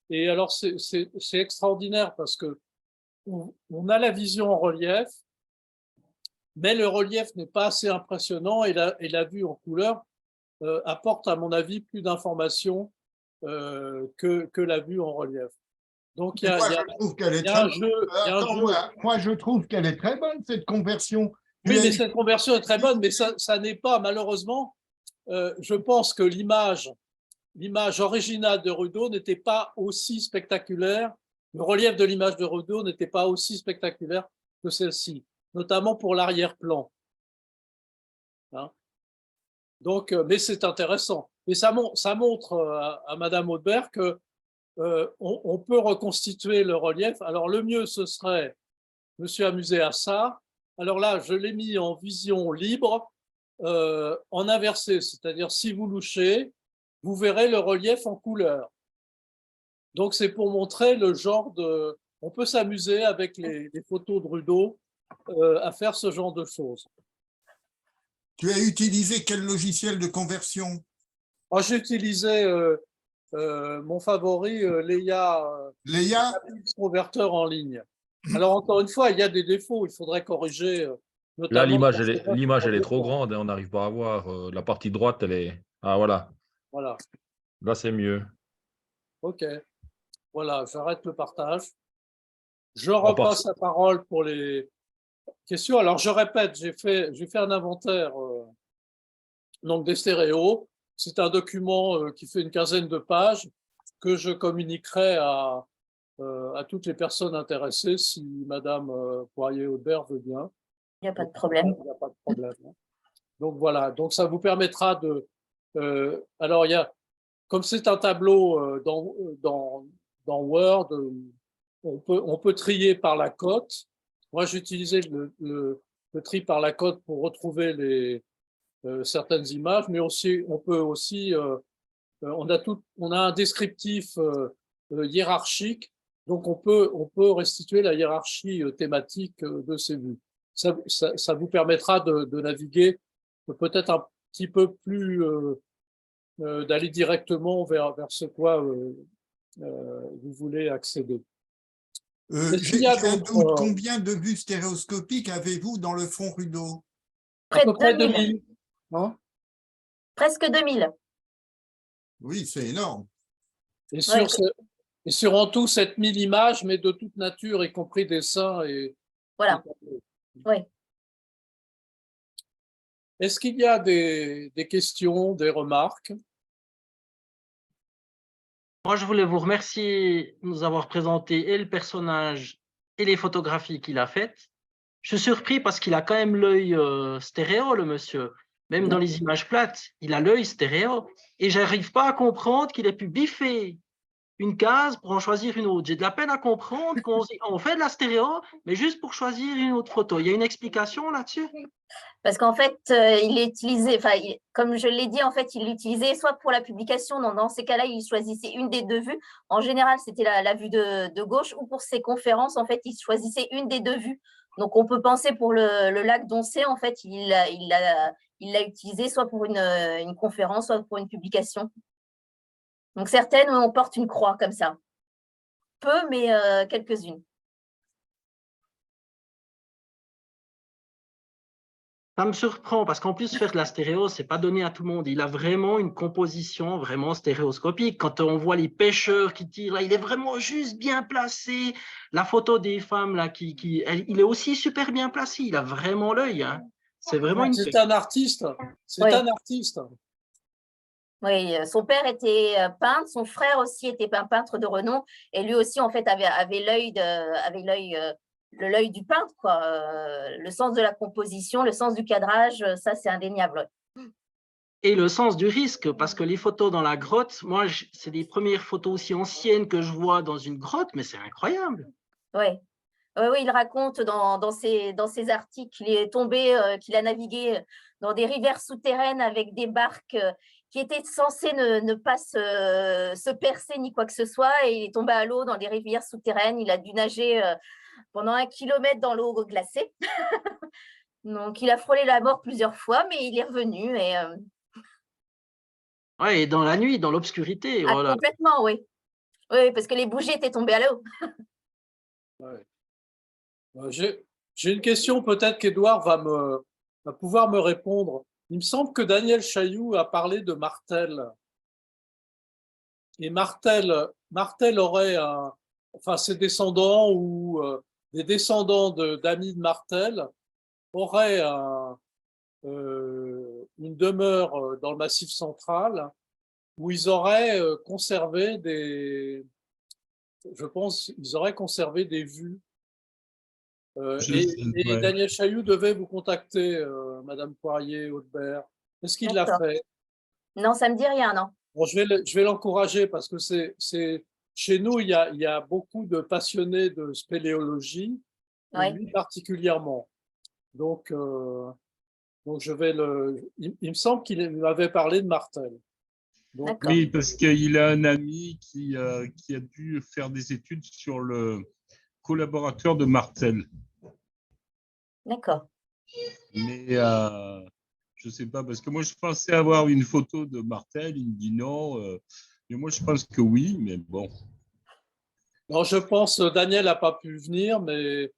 Et alors, c'est extraordinaire parce que on a la vision en relief, mais le relief n'est pas assez impressionnant et la vue en couleur apporte, à mon avis, plus d'informations que la vue en relief. Donc, il y a un jeu. Moi, je trouve qu'elle est très bonne, cette conversion. Oui, mais cette conversion est très bonne, mais ça n'est pas, malheureusement, je pense que l'image originale de Rudeau n'était pas aussi spectaculaire. Le relief de l'image de Rudeau n'était pas aussi spectaculaire que celle-ci, notamment pour l'arrière-plan. Hein? Donc, mais c'est intéressant. Et ça montre à Madame Audebert que on peut reconstituer le relief. Alors, le mieux, ce serait, je me suis amusé à ça. Alors là, je l'ai mis en vision libre, en inversé, c'est-à-dire si vous louchez, vous verrez le relief en couleur. Donc, c'est pour montrer le genre de... On peut s'amuser avec les photos de Rudeau à faire ce genre de choses. Tu as utilisé quel logiciel de conversion? J'ai utilisé mon favori, Leia, Leia, converteur en ligne. Alors, encore une fois, il y a des défauts, il faudrait corriger. Là, Notamment l'image, elle est trop grande et on n'arrive pas à voir. La partie droite, elle est… Ah, voilà. Voilà, Là, c'est mieux. ok. Voilà, j'arrête le partage. Je On repasse la parole pour les questions. Alors, je répète, j'ai fait un inventaire donc des stéréos. C'est un document qui fait une quinzaine de pages que je communiquerai à toutes les personnes intéressées si Madame Poirier-Audebert veut bien. Il n'y a pas de problème. Il n'y a pas de problème. Donc voilà, donc ça vous permettra de… alors, comme c'est un tableau dans Word, on peut trier par la cote. Moi, j'ai utilisé le tri par la cote pour retrouver certaines images, mais aussi on peut aussi… on a un descriptif hiérarchique, donc on peut restituer la hiérarchie thématique de ces vues. Ça vous permettra de naviguer peut-être un petit peu plus, d'aller directement vers ce quoi vous voulez accéder. J'ai un doute, combien de vues stéréoscopiques avez-vous dans le fonds Rudeau? À peu près 2000. Hein? Presque 2000. Oui, c'est énorme. Et sur en tout 7000 images, mais de toute nature, y compris dessins et… Voilà. Oui. Est-ce qu'il y a des questions, des remarques? Moi, je voulais vous remercier de nous avoir présenté et le personnage et les photographies qu'il a faites. Je suis surpris parce qu'il a quand même l'œil stéréo, le monsieur. Même dans les images plates, il a l'œil stéréo. Et je n'arrive pas à comprendre qu'il ait pu biffer une case pour en choisir une autre. J'ai de la peine à comprendre qu'on fait de la stéréo, mais juste pour choisir une autre photo. Il y a une explication là-dessus? Parce qu'en fait, il est utilisé, comme je l'ai dit, en fait, il l'utilisait soit pour la publication, dans ces cas-là, il choisissait une des deux vues. En général, c'était la vue de gauche, ou pour ses conférences, en fait, il choisissait une des deux vues. Donc, on peut penser pour le lac d'Oncé, en fait, il l'a utilisé soit pour une conférence, soit pour une publication. Donc, certaines, on porte une croix comme ça. Peu, mais quelques-unes. Ça me surprend parce qu'en plus, faire de la stéréo, ce n'est pas donné à tout le monde. Il a vraiment une composition vraiment stéréoscopique. Quand on voit les pêcheurs qui tirent, là, il est vraiment juste bien placé. La photo des femmes, là, il est aussi super bien placé. Il a vraiment l'œil. Hein. C'est vraiment une… C'est un artiste. C'est un artiste. Oui, son père était peintre, son frère aussi était un peintre de renom, et lui aussi, en fait, avait l'œil du peintre, quoi. Le sens de la composition, le sens du cadrage, ça, c'est indéniable. Et le sens du risque, parce que les photos dans la grotte, moi, c'est les premières photos aussi anciennes que je vois dans une grotte, mais c'est incroyable. Oui. Oui, il raconte dans ses articles qu'il est tombé, qu'il a navigué dans des rivières souterraines avec des barques qui étaient censées ne pas se percer ni quoi que ce soit, et il est tombé à l'eau dans des rivières souterraines. Il a dû nager pendant 1 kilomètre dans l'eau glacée. Donc, il a frôlé la mort plusieurs fois, mais il est revenu. Oui, et dans la nuit, dans l'obscurité. Ah, voilà. complètement, oui. Oui, parce que les bougies étaient tombées à l'eau. Ouais. J'ai une question, peut-être qu'Édouard va pouvoir me répondre. Il me semble que Daniel Chailloux a parlé de Martel. Et Martel aurait ses descendants ou des descendants d'amis de Martel auraient une demeure dans le Massif central où ils auraient conservé ils auraient conservé des vues. Et Daniel Chailloux devait vous contacter, Madame Poirier-Audebert. Est-ce qu'il l'a fait? Non, ça ne me dit rien, non. Bon, je vais l'encourager parce que chez nous, il y a beaucoup de passionnés de spéléologie, et lui particulièrement. Donc il me semble qu'il m'avait parlé de Martel. Donc, oui, parce qu'il a un ami qui a dû faire des études sur le collaborateur de Martel. D'accord. Mais je ne sais pas, parce que moi, je pensais avoir une photo de Martel. Il me dit non. Mais moi, je pense que oui, mais bon. Non, je pense, Daniel n'a pas pu venir, mais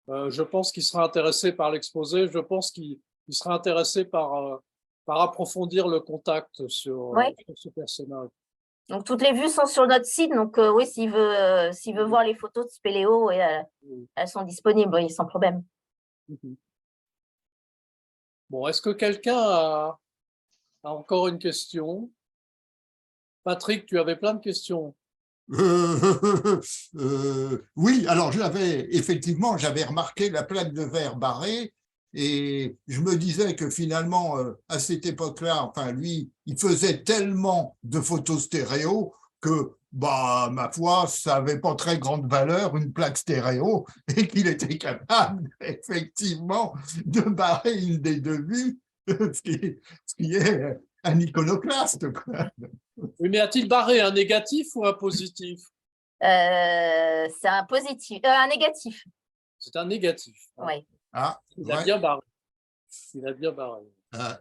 je pense qu'il sera intéressé par l'exposé. Je pense qu'il sera intéressé par approfondir le contact sur ce personnage. Donc, toutes les vues sont sur notre site. Donc, oui, s'il veut voir les photos de Spéléo, elles sont disponibles, oui, sans problème. Bon, est-ce que quelqu'un a encore une question? Patrick, tu avais plein de questions. Oui, alors effectivement, j'avais remarqué la plaque de verre barrée et je me disais que finalement, à cette époque-là, enfin lui, il faisait tellement de photos stéréo que, bah, ma foi, ça n'avait pas très grande valeur, une plaque stéréo, et qu'il était capable, effectivement, de barrer une des deux vues, ce qui est un iconoclaste, quoi. Oui, mais a-t-il barré un négatif ou un positif? C'est un positif, un négatif. C'est un négatif. Oui. Ah, il a bien barré. Il a bien barré.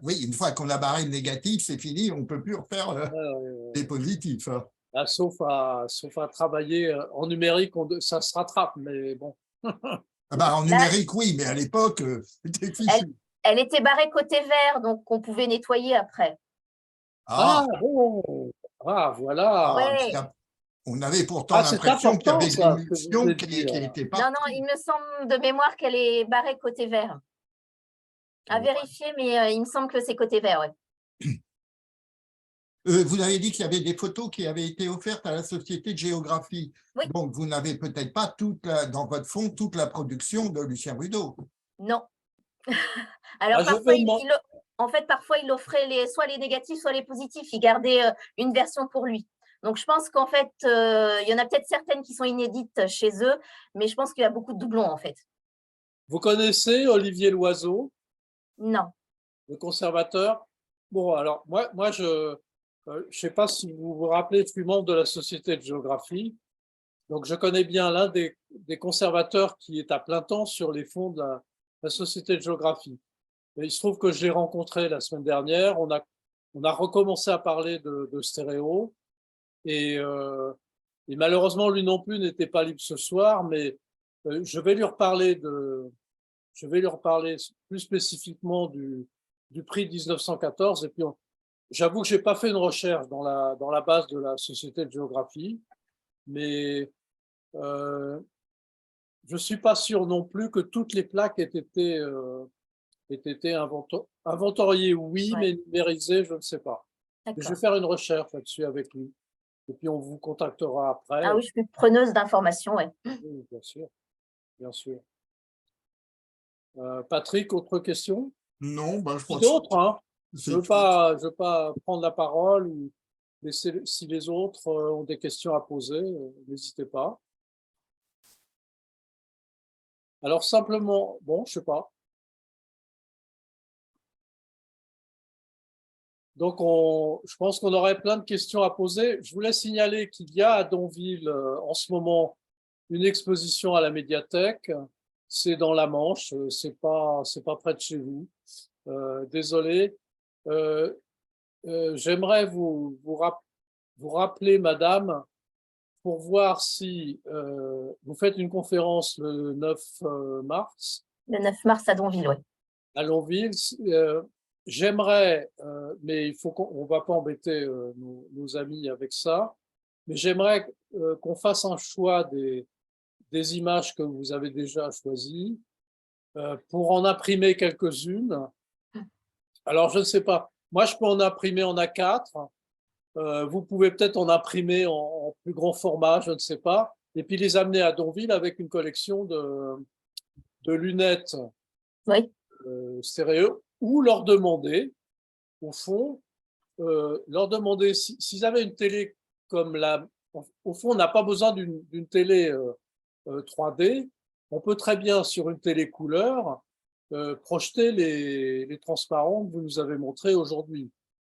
Oui, une fois qu'on a barré le négatif, c'est fini, on ne peut plus refaire les positifs. Hein. Là, sauf à travailler en numérique, ça se rattrape, mais bon. En numérique, oui, mais à l'époque, c'était fichu. Elle était barrée côté vert, donc on pouvait nettoyer après. Ah, bon. Ah, voilà. Ouais. On avait pourtant l'impression qu'il y avait des émulsions qui étaient pas. Non, il me semble de mémoire qu'elle est barrée côté vert. À vérifier, mais il me semble que c'est côté vert, ouais. Vous avez dit qu'il y avait des photos qui avaient été offertes à la Société de géographie. Oui. Donc, vous n'avez peut-être pas dans votre fond toute la production de Lucien Rudeau. Non. Alors, parfois, il offrait soit les négatifs, soit les positifs. Il gardait une version pour lui. Donc, je pense qu'en fait, il y en a peut-être certaines qui sont inédites chez eux, mais je pense qu'il y a beaucoup de doublons, en fait. Vous connaissez Olivier Loiseau? Non. Le conservateur? Bon, alors, moi je ne sais pas si vous vous rappelez, je suis membre de la Société de géographie. Donc, je connais bien l'un des conservateurs qui est à plein temps sur les fonds de la Société de géographie. Et il se trouve que je l'ai rencontré la semaine dernière. On a recommencé à parler de stéréo. Et malheureusement, lui non plus n'était pas libre ce soir, mais je vais lui reparler plus spécifiquement du prix 1914. Et puis, j'avoue que je n'ai pas fait une recherche dans la base de la Société de géographie, mais je ne suis pas sûr non plus que toutes les plaques aient été inventoriées, oui, mais numérisées, je ne sais pas. Mais je vais faire une recherche là-dessus avec lui. Et puis, on vous contactera après. Ah oui, je suis preneuse d'informations, oui. Oui, bien sûr. Bien sûr. Patrick, autre question? Non, je crois d'autres, hein. Je ne veux pas prendre la parole ou laisser, si les autres ont des questions à poser, n'hésitez pas. Alors, simplement, bon, je ne sais pas. Donc, je pense qu'on aurait plein de questions à poser. Je voulais signaler qu'il y a à Donville, en ce moment, une exposition à la médiathèque. C'est dans la Manche, c'est pas près de chez vous. Désolé. J'aimerais vous rappeler, madame, pour voir si vous faites une conférence le 9 mars. Le 9 mars à Donville, oui. À Donville. J'aimerais, mais il faut qu'on va pas embêter nos amis avec ça, mais j'aimerais qu'on fasse un choix des images que vous avez déjà choisies pour en imprimer quelques-unes. Alors, je ne sais pas. Moi, je peux en imprimer en A4. Vous pouvez peut-être en imprimer en plus grand format, je ne sais pas. Et puis les amener à Donville avec une collection de lunettes stéréo, ou leur demander, au fond, leur demander s'ils avaient une télé comme au fond, on n'a pas besoin d'une télé 3D. On peut très bien, sur une télé couleur, projeter les transparents que vous nous avez montrés aujourd'hui.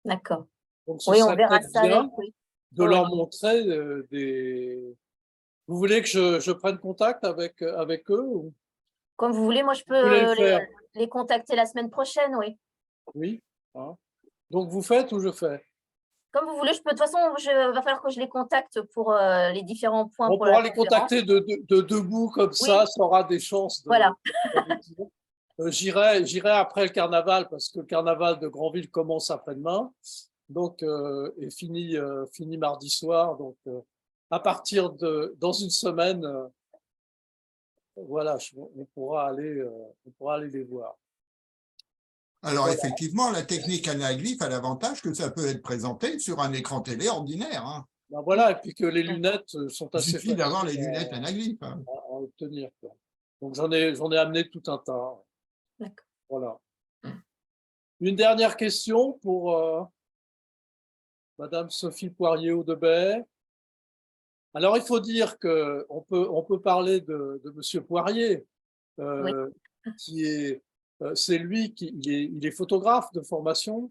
D'accord. Donc, ce serait peut-être bien de leur montrer des... Vous voulez que je prenne contact avec eux ou... Comme vous voulez, moi je peux les contacter la semaine prochaine, oui. Oui. Hein. Donc vous faites ou je fais? Comme vous voulez, de toute façon, va falloir que je les contacte pour les différents points. On pourra les contacter de debout, comme ça aura des chances de. Voilà. J'irai après le carnaval, parce que le carnaval de Granville commence après-demain, donc et finit mardi soir. Donc, à partir dans une semaine, voilà, on pourra aller les voir. Alors, effectivement, la technique anaglyphe a l'avantage que ça peut être présenté sur un écran télé ordinaire. Hein. Ben voilà, et puis que les lunettes sont assez faciles. Il suffit d'avoir les lunettes anaglyphes. À obtenir. Quoi. Donc, j'en ai amené tout un tas. D'accord. Voilà. Une dernière question pour Madame Sophie Poirier-Audebert. Alors, il faut dire qu'on peut parler de Monsieur Poirier, qui est. C'est lui il est photographe de formation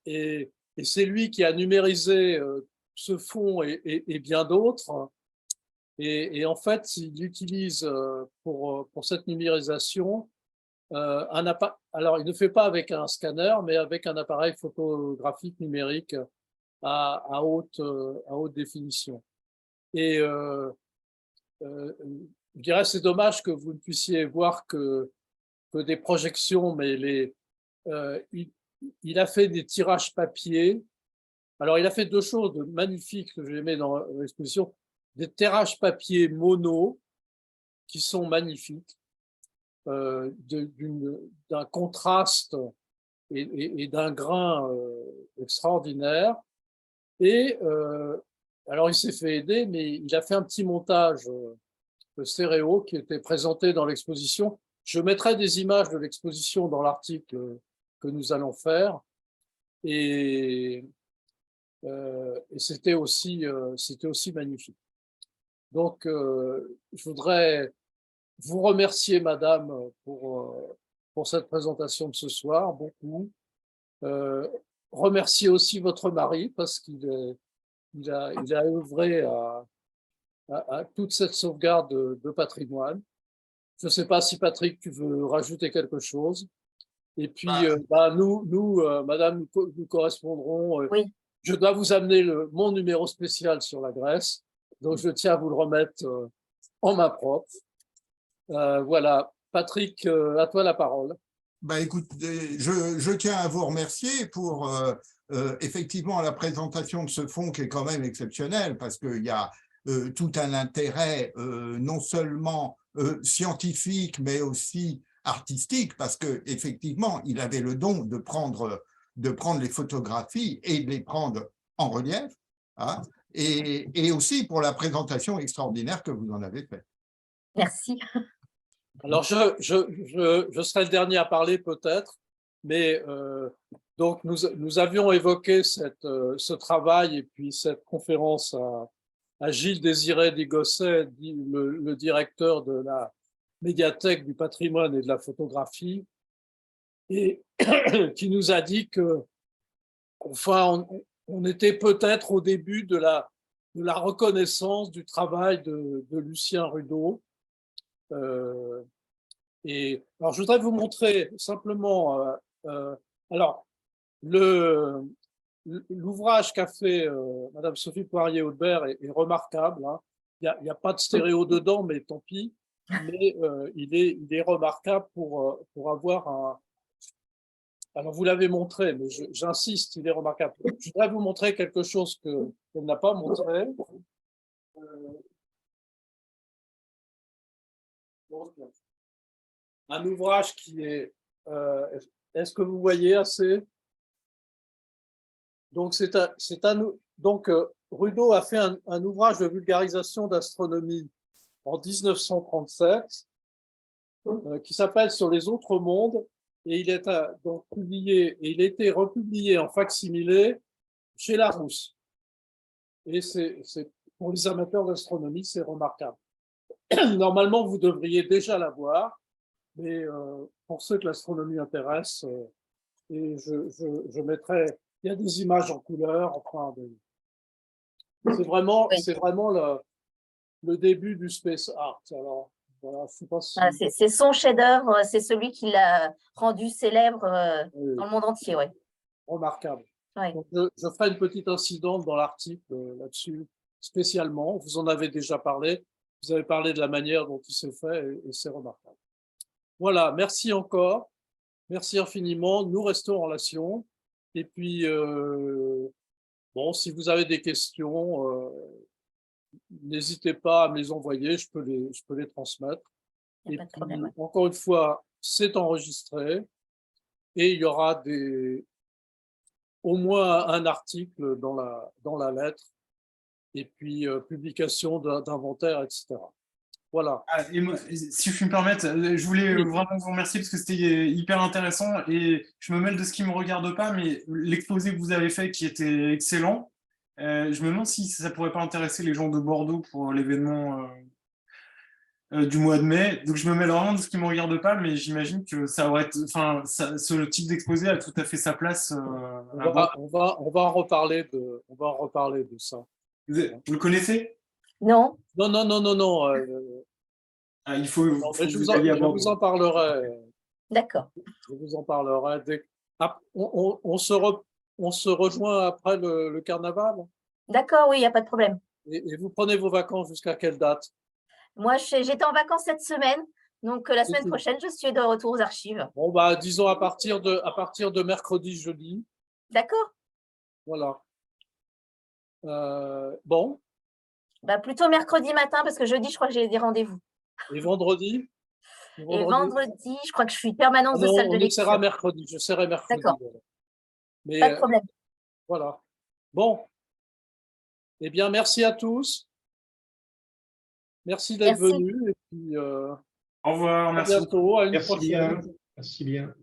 et c'est lui qui a numérisé ce fonds et bien d'autres. Et en fait, il utilise pour cette numérisation alors il ne fait pas avec un scanner, mais avec un appareil photographique numérique à haute définition. Et je dirais c'est dommage que vous ne puissiez voir que des projections, mais il a fait des tirages papier. Alors, il a fait deux choses magnifiques que j'ai mis dans l'exposition. Des tirages papier mono qui sont magnifiques, d'un contraste et d'un grain extraordinaire. Et alors, il s'est fait aider, mais il a fait un petit montage stéréo qui était présenté dans l'exposition. Je mettrai des images de l'exposition dans l'article que nous allons faire. Et c'était aussi magnifique. Donc, je voudrais vous remercier, Madame, pour cette présentation de ce soir, beaucoup. Remercier aussi votre mari, parce qu'il a œuvré à toute cette sauvegarde de patrimoine. Je ne sais pas si Patrick, tu veux rajouter quelque chose. Et puis, nous, Madame, nous correspondrons. Oui. Je dois vous amener mon numéro spécial sur la Grèce, donc je tiens à vous le remettre en main propre. Voilà, Patrick, à toi la parole. Écoute, je tiens à vous remercier pour effectivement la présentation de ce fonds qui est quand même exceptionnel, parce qu'il y a tout un intérêt non seulement scientifique, mais aussi artistique, parce qu'effectivement, il avait le don de prendre les photographies et de les prendre en relief, hein, et aussi pour la présentation extraordinaire que vous en avez faite. Merci. Alors, je serai le dernier à parler peut-être, mais donc nous avions évoqué ce travail et puis cette conférence à Gilles Désiré Digosset, le directeur de la médiathèque du patrimoine et de la photographie, et qui nous a dit que, enfin, on était peut-être au début de la reconnaissance du travail de Lucien Rudeau. Et alors, je voudrais vous montrer simplement. Alors, l'ouvrage qu'a fait Madame Sophie Poirier-Audebert est remarquable. Hein. Il n'y a pas de stéréo dedans, mais tant pis. Mais il est remarquable pour avoir un. Alors, vous l'avez montré, mais j'insiste, il est remarquable. Je voudrais vous montrer quelque chose qu'elle n'a pas montré. Un ouvrage qui est. Est-ce que vous voyez assez? Donc, donc Rudeau a fait un ouvrage de vulgarisation d'astronomie en 1937 qui s'appelle Sur les autres mondes, et il est donc publié, et il a été republié en fac-similé chez Larousse. Et c'est pour les amateurs d'astronomie, c'est remarquable. Normalement, vous devriez déjà l'avoir, mais pour ceux que l'astronomie intéresse, et je mettrai, il y a des images en couleur, enfin, c'est vraiment le début du space art. Alors, voilà, je sais pas si... C'est son chef-d'œuvre, c'est celui qui l'a rendu célèbre dans le monde entier. Ouais. Remarquable. Oui. Donc, je ferai une petite incidente dans l'article là-dessus, spécialement. Vous en avez déjà parlé. Vous avez parlé de la manière dont il s'est fait et c'est remarquable. Voilà, merci encore. Merci infiniment. Nous restons en relation. Et puis, bon, si vous avez des questions, n'hésitez pas à me les envoyer, je peux les transmettre. Et Pas de puis, problème. encore une fois, c'est enregistré et il y aura au moins un article dans la lettre et puis publication d'inventaire, etc. Voilà. Ah, et moi, si je puis me permettre, je voulais vraiment vous remercier parce que c'était hyper intéressant et je me mêle de ce qui ne me regarde pas, mais l'exposé que vous avez fait qui était excellent, je me demande si ça ne pourrait pas intéresser les gens de Bordeaux pour l'événement du mois de mai. Donc je me mêle vraiment de ce qui ne me regarde pas, mais j'imagine que ça aurait enfin, ce type d'exposé a tout à fait sa place. On va en reparler de ça. Vous le connaissez? Non. Non, non, non, non, non. Il faut, non, mais je vous en parlerai. D'accord. Je vous en parlerai. On se rejoint après le carnaval. D'accord, oui, il n'y a pas de problème. Et vous prenez vos vacances jusqu'à quelle date? Moi, j'étais en vacances cette semaine, donc la semaine prochaine, je suis de retour aux archives. Bon, bah, disons à partir de mercredi, jeudi. D'accord. Voilà. Bon. Bah, plutôt mercredi matin, parce que jeudi, je crois que j'ai des rendez-vous. Et vendredi? Et vendredi, je crois que je suis permanence de salle de lecture. On essaiera mercredi. Je serai mercredi. D'accord. Mais, pas de problème. Voilà. Bon. Eh bien, merci à tous. Merci d'être venus. Et puis, au revoir. À bientôt. À une Merci prochaine. bien. Merci bien.